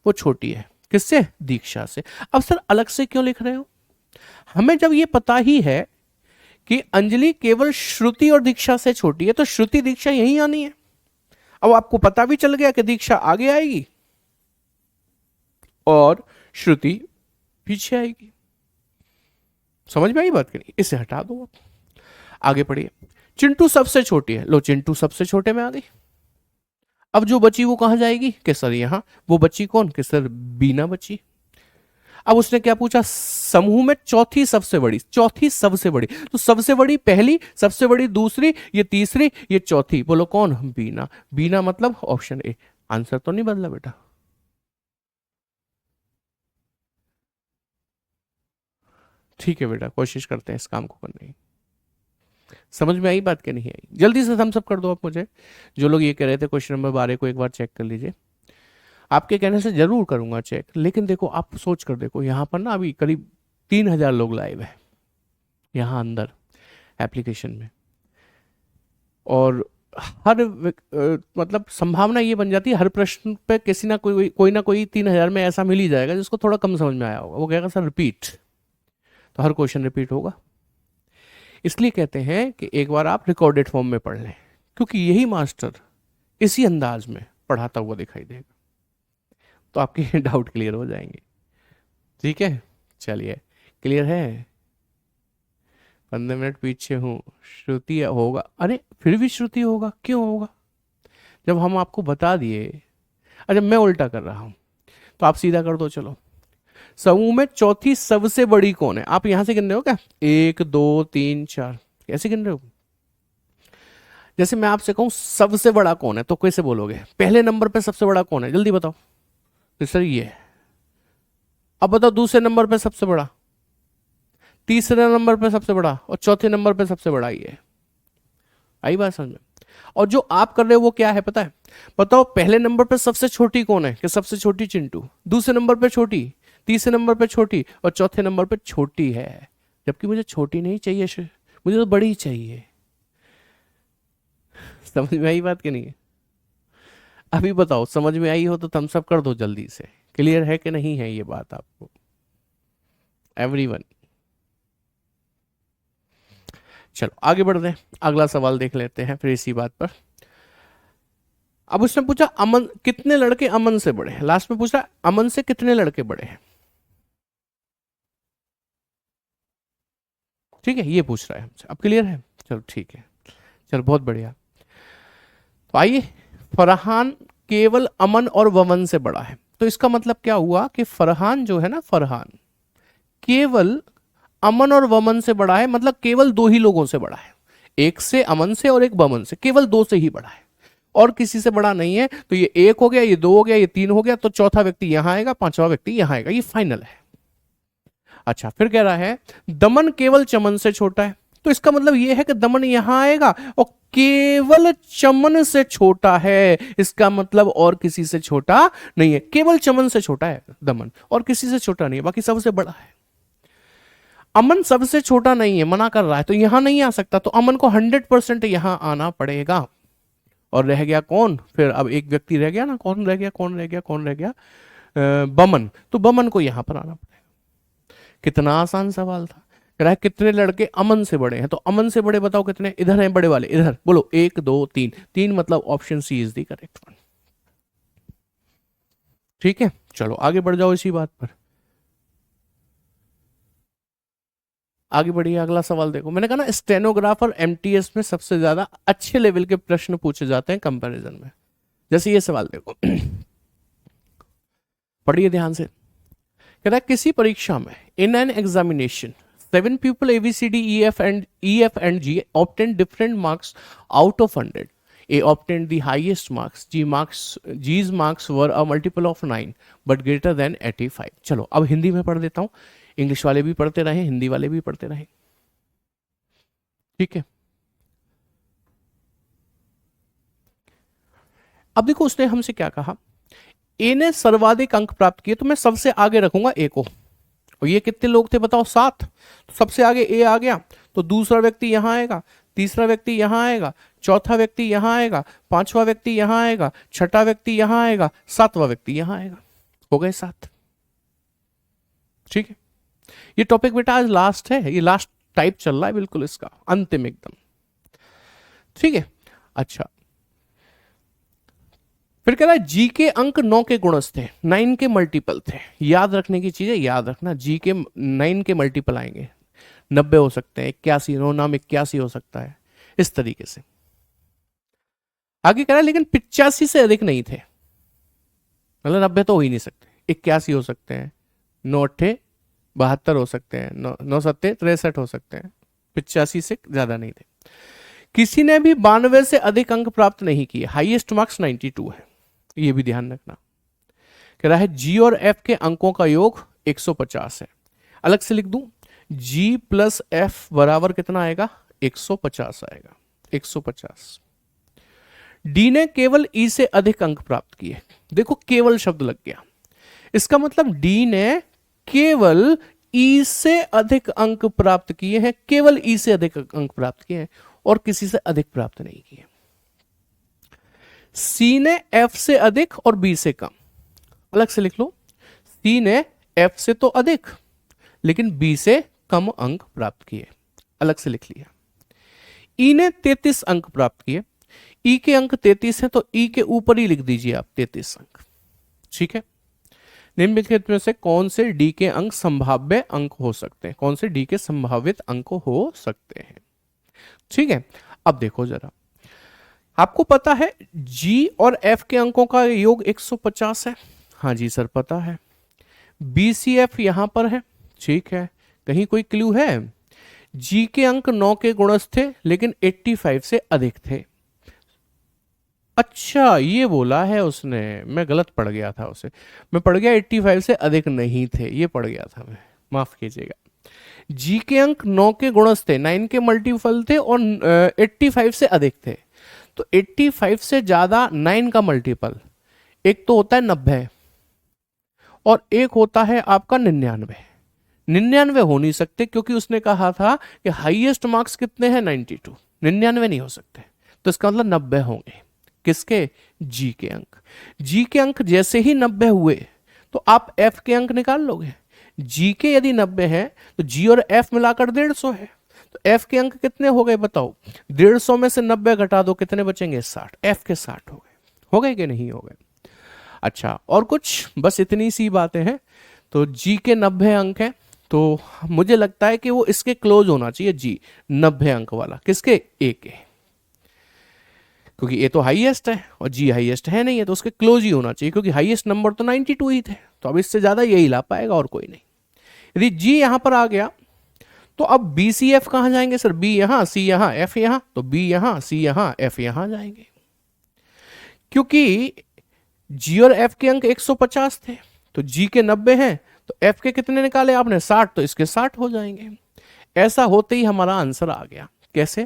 वो छोटी है किससे? दीक्षा से। अब सर अलग से क्यों लिख रहे हो? हमें जब ये पता ही है कि अंजलि केवल श्रुति और दीक्षा से छोटी है, तो श्रुति दीक्षा यहीं आनी है। अब आपको पता भी चल गया कि दीक्षा आगे आएगी और श्रुति पीछे आएगी। समझ में आई बात की नहीं? इसे हटा दो, आगे पढ़िए। चिंटू सबसे छोटी है, लो चिंटू सबसे छोटे में आ गई। अब जो बची वो कहां जाएगी? कि सर यहां। वो बची कौन? कि सर बीना बची। अब उसने क्या पूछा? समूह में चौथी सबसे बड़ी, चौथी सबसे बड़ी, तो सबसे बड़ी पहली, सबसे बड़ी दूसरी, ये तीसरी, ये चौथी, बोलो कौन? बीना। बीना मतलब ऑप्शन ए। आंसर तो नहीं बदला बेटा, ठीक है बेटा, कोशिश करते हैं इस काम को करने की। समझ में आई बात क्या नहीं आई? जल्दी से थम्स अप कर दो आप मुझे। जो लोग ये कह रहे थे क्वेश्चन नंबर 12 को एक बार चेक कर लीजिए। आपके कहने से जरूर करूंगा चेक, लेकिन देखो आप सोच कर देखो, यहाँ पर ना अभी करीब 3000 लोग लाइव है यहाँ अंदर एप्लीकेशन में, और हर मतलब संभावना ये बन जाती है हर प्रश्न पे किसी ना कोई ना कोई 3000 में ऐसा मिल ही जाएगा जिसको थोड़ा कम समझ में आया होगा, वो कहेगा सर रिपीट, तो हर क्वेश्चन रिपीट होगा। इसलिए कहते हैं कि एक बार आप रिकॉर्डेड फॉर्म में पढ़ लें, क्योंकि यही मास्टर इसी अंदाज में पढ़ाता हुआ दिखाई देगा, तो आपके डाउट क्लियर हो जाएंगे, ठीक है। चलिए, क्लियर है? 15 मिनट पीछे हूँ, श्रुति होगा, अरे फिर भी श्रुति होगा, क्यों होगा? जब हम आपको बता दिए। अच्छा, मैं उल्टा कर रहा हूं, तो आप सीधा कर दो। चलो, समूह में चौथी सबसे बड़ी कौन है? आप यहां से गिन रहे हो क्या? 1 2 3 4, कैसे गिन रहे हो? जैसे मैं आपसे कहूं सबसे बड़ा कौन है, तो कैसे बोलोगे? पहले नंबर पे सबसे बड़ा कौन है, जल्दी बताओ। फिर सर ये, अब बताओ दूसरे नंबर पे सबसे बड़ा, तीसरे नंबर पे सबसे बड़ा और चौथे नंबर पे सबसे बड़ा ये। आई बात समझ में? और जो आप कर रहे हो वो क्या है पता है? बताओ पहले नंबर पे सबसे छोटी कौन है? कि सबसे छोटी चिंटू, दूसरे नंबर पे छोटी, तीसरे नंबर पे छोटी और चौथे नंबर पे छोटी है। जबकि मुझे छोटी नहीं चाहिए, मुझे तो बड़ी चाहिए। समझ में आई बात कि नहीं? अभी बताओ समझ में आई हो तो थम्स अप कर दो जल्दी से। क्लियर है कि नहीं है ये बात आपको एवरीवन? चलो आगे बढ़ते हैं, अगला सवाल देख लेते हैं फिर इसी बात पर। अब उसने पूछा अमन, कितने लड़के अमन से बड़े हैं? लास्ट में पूछा अमन से कितने लड़के बड़े हैं। ठीक है, ये पूछ रहा है हमसे। अब क्लियर है? चलो ठीक है, चलो बहुत बढ़िया। तो आइए, फरहान केवल अमन और वमन से बड़ा है, तो इसका मतलब क्या हुआ कि फरहान जो है ना, फरहान केवल अमन और वमन से बड़ा है, मतलब केवल दो ही लोगों से बड़ा है, एक से अमन से और एक वमन से, केवल दो से ही बड़ा है और किसी से बड़ा नहीं है। तो ये एक हो गया, ये दो हो गया, ये तीन हो गया, तो चौथा व्यक्ति यहां आएगा, पांचवा व्यक्ति यहां आएगा, ये फाइनल है। अच्छा, फिर कह रहा है दमन केवल चमन से छोटा है, तो इसका मतलब यह है कि दमन यहां आएगा और केवल चमन से छोटा है, इसका मतलब और किसी से छोटा नहीं है। केवल चमन से छोटा है दमन और किसी से छोटा नहीं है, बाकी सबसे बड़ा है। अमन सबसे छोटा नहीं है, मना कर रहा है, तो यहां नहीं आ सकता, तो अमन को 100% यहां आना पड़ेगा। और रह गया कौन? फिर अब एक व्यक्ति रह गया ना, कौन रह गया, कौन रह गया, कौन रह गया? बमन, तो बमन को यहां पर आना पड़ेगा। कितना आसान सवाल था। कह रहा है कितने लड़के अमन से बड़े हैं, तो अमन से बड़े बताओ कितने? इधर हैं बड़े वाले, इधर बोलो, एक दो तीन, तीन मतलब option C is the correct one. ठीक है, चलो आगे बढ़ जाओ इसी बात पर। आगे बढ़िए, अगला सवाल देखो। मैंने कहा ना स्टेनोग्राफर एमटीएस में सबसे ज्यादा अच्छे लेवल के प्रश्न पूछे जाते हैं कंपैरिजन में। जैसे ये सवाल देखो, पढ़िए ध्यान से। कह रहा है किसी परीक्षा में in an examination 7 people ABCD EF and G obtained different marks out of 100. A obtained the highest marks. G's marks were a multiple of 9 but greater than 85. चलो अब हिंदी में पढ़ देता हूं, इंग्लिश वाले भी पढ़ते रहे, हिंदी वाले भी पढ़ते रहे। ठीक है, अब देखो उसने हमसे क्या कहा। ए ने सर्वाधिक अंक प्राप्त किए, तो मैं सबसे आगे रखूंगा ए को। और ये कितने लोग थे बताओ? 7। तो सबसे आगे ए आ गया, तो दूसरा व्यक्ति यहां आएगा, तीसरा व्यक्ति यहां आएगा, चौथा व्यक्ति यहां आएगा, पांचवा व्यक्ति यहां आएगा, छठा व्यक्ति यहां आएगा, सातवां व्यक्ति यहां आएगा। हो गए 7। ठीक है, ये टॉपिक बेटा आज लास्ट है, ये लास्ट टाइप चल रहा है बिल्कुल, इसका अंतिम एकदम। ठीक है, अच्छा फिर कह रहा है जी के अंक 9 के गुणज थे, 9 के मल्टीपल थे। याद रखने की चीजें याद रखना, जी के 9 के मल्टीपल आएंगे, 90 हो सकते हैं, 81, 9 नाम 81 हो सकता है, इस तरीके से। आगे कह रहा है लेकिन 85 से अधिक नहीं थे, मतलब 90 तो हो ही नहीं सकते, 81 हो सकते हैं, 9 अट्ठे 72 हो सकते हैं, 9 सत्ते 63 हो सकते हैं, 85 से ज्यादा नहीं थे। किसी ने भी 92 से अधिक अंक प्राप्त नहीं किए, हाईएस्ट मार्क्स 92 है, ये भी ध्यान रखना। कह रहा है जी और एफ के अंकों का योग 150 है। अलग से लिख दूं, जी प्लस एफ बराबर कितना आएगा? 150 आएगा, 150। डी ने केवल ई से अधिक अंक प्राप्त किए, देखो केवल शब्द लग गया, इसका मतलब डी ने केवल ई से अधिक अंक प्राप्त किए हैं, केवल ई से अधिक अंक प्राप्त किए हैं और किसी से अधिक प्राप्त नहीं किए। सी ने एफ से अधिक और बी से कम, अलग से लिख लो, सी ने एफ से तो अधिक लेकिन बी से कम अंक प्राप्त किए, अलग से लिख लिया। ई ने 33 अंक प्राप्त किए, ई के अंक 33 हैं तो ई के ऊपर ही लिख दीजिए आप 33 अंक। ठीक है, निम्नलिखित में से कौन से डी के अंक संभाव्य अंक हो सकते हैं? कौन से डी के संभावित अंक हो सकते हैं? ठीक है, अब देखो जरा, आपको पता है जी और एफ के अंकों का योग 150 है। हाँ जी सर पता है। बी सी एफ यहां पर है, ठीक है, कहीं कोई क्लू है? जी के अंक 9 के गुणज थे लेकिन 85 से अधिक थे, अच्छा ये बोला है उसने, मैं गलत पढ़ गया था उसे, मैं पढ़ गया 85 से अधिक नहीं थे, ये पढ़ गया था मैं, माफ कीजिएगा। जी के अंक 9 के गुणज थे, 9 के मल्टीपल थे और 85 से अधिक थे। तो 85 से ज्यादा 9 का मल्टीपल, एक तो होता है 90 और एक होता है आपका 99। 99 हो नहीं सकते क्योंकि उसने कहा था कि हाईएस्ट मार्क्स कितने हैं 92, 99 नहीं हो सकते। तो इसका मतलब 90 होंगे किसके, जी के अंक। जी के अंक जैसे ही 90 हुए तो आप एफ के अंक निकाल लोगे। जी के यदि 90 है तो जी और एफ मिलाकर 150 है। तो एफ के अंक कितने हो गए बताओ, 150 में से 90 घटा दो कितने बचेंगे 60, एफ के 60 हो गए कि नहीं हो गए। अच्छा और कुछ, बस इतनी सी बातें हैं। तो जी के 90 अंक हैं, तो मुझे लगता है कि वो इसके क्लोज होना चाहिए, जी 90 अंक वाला किसके, ए के, क्योंकि ए तो हाईएस्ट है और जी हाईएस्ट है नहीं है, तो उसके क्लोज ही होना चाहिए क्योंकि हाईएस्ट नंबर तो 92 ही थे। तो अब इससे ज्यादा यही ला पाएगा और कोई नहीं। यदि जी यहां पर आ गया तो अब बी सी एफ कहां जाएंगे सर, बी यहां, सी यहां, एफ यहां, तो बी यहां, सी यहां, एफ यहां जाएंगे। क्योंकि जी और एफ के अंक 150 थे तो जी के 90 हैं, तो एफ के कितने निकाले आपने 60, तो इसके 60 हो जाएंगे। ऐसा होते ही हमारा आंसर आ गया। कैसे,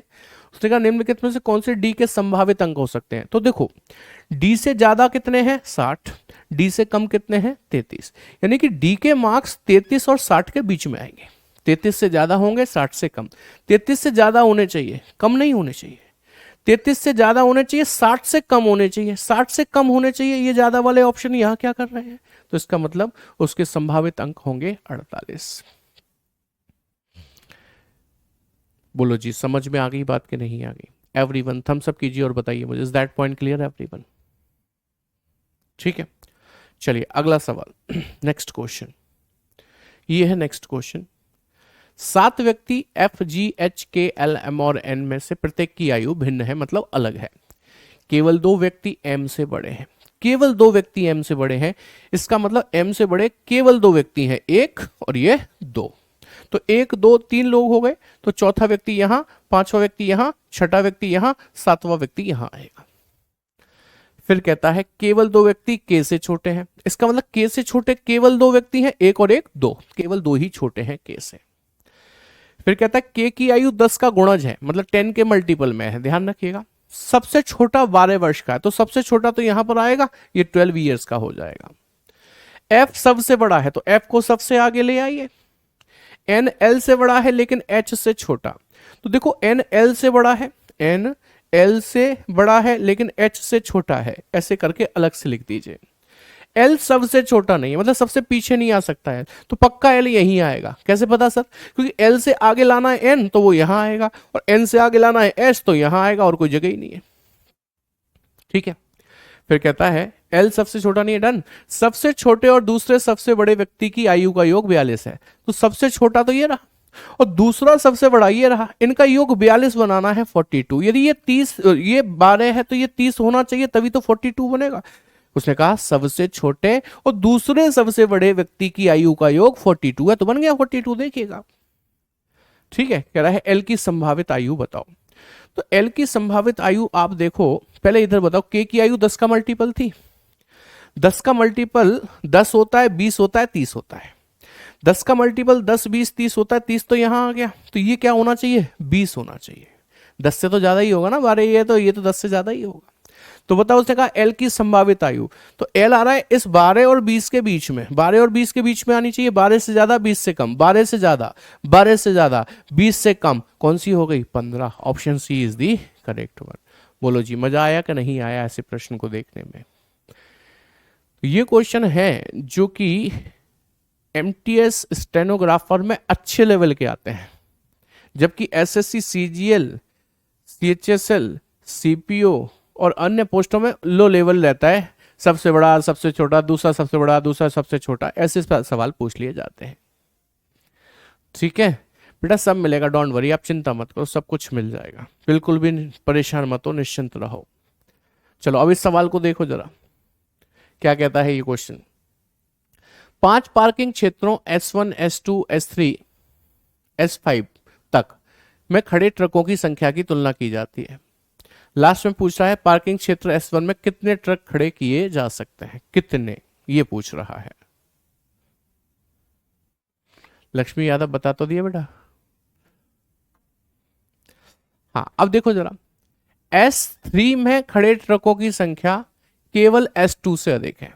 उसने कहा निम्नलिखित में से कौन से डी के संभावित अंक हो सकते हैं। तो देखो डी से ज्यादा कितने हैं 60, डी से कम कितने हैं 33, यानी कि डी के मार्क्स 33 और 60 के बीच में आएंगे। 33 से ज्यादा होंगे 60 से कम, 33 से ज्यादा होने चाहिए कम नहीं होने चाहिए, 33 से ज्यादा होने चाहिए 60 से कम होने चाहिए, 60 से कम होने चाहिए, ये ज्यादा वाले ऑप्शन यहां क्या कर रहे हैं। तो इसका मतलब उसके संभावित अंक होंगे 48। बोलो जी समझ में आ गई बात कि नहीं आ गई। एवरीवन थम्स अप कीजिए और बताइए मुझे, is that point clear everyone. ठीक है चलिए अगला सवाल नेक्स्ट क्वेश्चन, ये है नेक्स्ट क्वेश्चन। 7 व्यक्ति एफ जी एच के एल एम और एन में से प्रत्येक की आयु भिन्न है, मतलब अलग है। केवल 2 व्यक्ति एम से बड़े हैं, केवल 2 व्यक्ति एम से बड़े हैं, इसका मतलब एम से बड़े केवल 2 व्यक्ति हैं, एक और ये 2। तो 1 2 3 लोग हो गए, तो चौथा व्यक्ति यहां, पांचवा व्यक्ति यहां, छठा व्यक्ति यहां, सातवां व्यक्ति यहां आएगा। फिर कहता है केवल 2 व्यक्ति के से छोटे हैं, इसका मतलब के से छोटे केवल 2 व्यक्ति हैं, एक और एक 2, केवल 2 ही छोटे हैं के से। फिर कहता है के की आयु 10 का गुणज है, मतलब 10 के मल्टीपल में है, ध्यान रखिएगा। सबसे छोटा 12 वर्ष का है, तो सबसे छोटा तो यहां पर आएगा, ये 12 ईयर्स का हो जाएगा। एफ सबसे बड़ा है तो एफ को सबसे आगे ले आइए। एन एल से बड़ा है लेकिन एच से छोटा, तो देखो एन एल से बड़ा है, एन एल से बड़ा है लेकिन एच से छोटा है, ऐसे करके अलग से लिख दीजिए। एल सबसे छोटा नहीं है, मतलब सबसे पीछे नहीं आ सकता है, तो पक्का एल यहीं आएगा। कैसे पता सर, क्योंकि एल से आगे लाना है एन तो वो यहां आएगा, और एन से आगे लाना है एच तो यहां आएगा, और कोई जगह ही नहीं है। ठीक है फिर कहता है एल सबसे छोटा नहीं है, डन। सबसे छोटे और दूसरे सबसे बड़े व्यक्ति की आयु का योग 42 है, तो सबसे छोटा तो ये रहा और दूसरा सबसे बड़ा ये रहा, इनका योग 42 बनाना है 42। यदि ये 30 ये 12 है तो ये 30 होना चाहिए, तभी तो 42 बनेगा। उसने कहा सबसे छोटे और दूसरे सबसे बड़े व्यक्ति की आयु का योग 42 है, तो बन गया 42, देखिएगा। ठीक है कह रहा है एल की संभावित आयु बताओ। तो एल की संभावित आयु आप देखो, पहले इधर बताओ के की आयु 10 का मल्टीपल थी, 10 का मल्टीपल 10 होता है, 20 होता है, 30 होता है। 10 का मल्टीपल 10 20 30 होता है, 30 तो यहां आ गया, तो ये क्या होना चाहिए 20 होना चाहिए। 10 से तो ज्यादा ही होगा ना, 12 ये तो 10 से ज्यादा ही होगा। तो बताओ उसने कहा एल की संभावित आयु, तो एल आ रहा है इस 12 और 20 के बीच में, 12 और 20 के बीच में आनी चाहिए, 12 से ज्यादा 20 से कम, 12 से ज्यादा 12 से ज्यादा 20 से कम, कौन सी हो गई 15। Option C is the correct one. बोलो जी मजा आया कि नहीं आया ऐसे प्रश्न को देखने में। ये क्वेश्चन है जो कि एमटीएस स्टेनोग्राफर में अच्छे लेवल के आते हैं, जबकि एसएससी सीजीएल सीएचएसएल सीपीओ और अन्य पोस्टों में लो लेवल रहता है, सबसे बड़ा सबसे छोटा, दूसरा सबसे बड़ा दूसरा सबसे छोटा, ऐसे सवाल पूछ लिए जाते हैं। ठीक है बेटा सब मिलेगा, डोंट वरी, आप चिंता मत करो, सब कुछ मिल जाएगा, बिल्कुल भी परेशान मत हो, निश्चिंत रहो। चलो अब इस सवाल को देखो जरा, क्या कहता है ये क्वेश्चन। 5 पार्किंग क्षेत्रों S1 S2 S3 S5 तक में खड़े ट्रकों की संख्या की तुलना की जाती है। लास्ट में पूछ रहा है पार्किंग क्षेत्र S1 में कितने ट्रक खड़े किए जा सकते हैं, कितने, ये पूछ रहा है। लक्ष्मी यादव बता तो दिया बेटा। हाँ अब देखो जरा, S3 में खड़े ट्रकों की संख्या केवल S2 से अधिक है।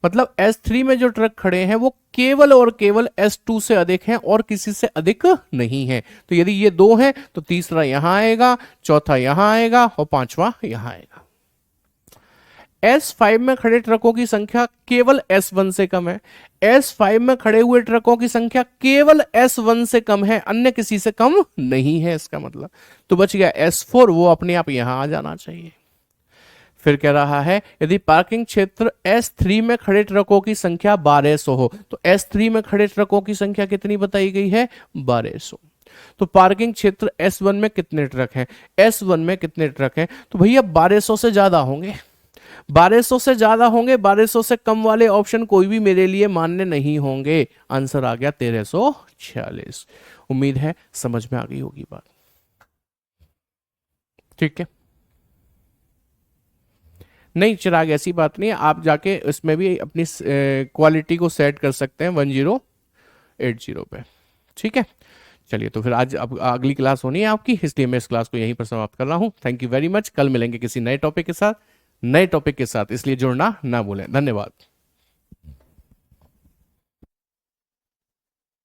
मतलब S3 में जो ट्रक खड़े हैं वो केवल और केवल S2 से अधिक हैं और किसी से अधिक नहीं है। तो यदि ये दो हैं तो तीसरा यहां आएगा, चौथा यहां आएगा और पांचवा यहां आएगा। S5 में खड़े ट्रकों की संख्या केवल S1 से कम है। S5 में खड़े हुए ट्रकों की संख्या केवल S1 से कम है, अन्य किसी से कम नहीं है इसका मतलब। तो बच गया S4, वो अपने आप यहां आ जाना चाहिए। फिर कह रहा है यदि पार्किंग क्षेत्र S3 में खड़े ट्रकों की संख्या 1200 हो, तो S3 में खड़े ट्रकों की संख्या कितनी बताई गई है, 1200। तो पार्किंग क्षेत्र S1 में कितने ट्रक हैं, S1 में कितने ट्रक हैं, तो भैया 1200 से ज्यादा होंगे, 1200 से ज्यादा होंगे, 1200 से कम वाले ऑप्शन कोई भी मेरे लिए मान्य नहीं होंगे। आंसर आ गया 1346। उम्मीद है समझ में आ गई होगी बात, ठीक है। नहीं चिराग ऐसी बात नहीं है, आप जाके इसमें भी अपनी क्वालिटी को सेट कर सकते हैं 1080 पे, ठीक है। चलिए तो फिर आज अब अगली क्लास होनी है आपकी, इसलिए मैं इस क्लास को यहीं पर समाप्त कर रहा हूं। Thank you very much. कल मिलेंगे किसी नए टॉपिक के साथ, इसलिए जुड़ना ना भूलें। धन्यवाद।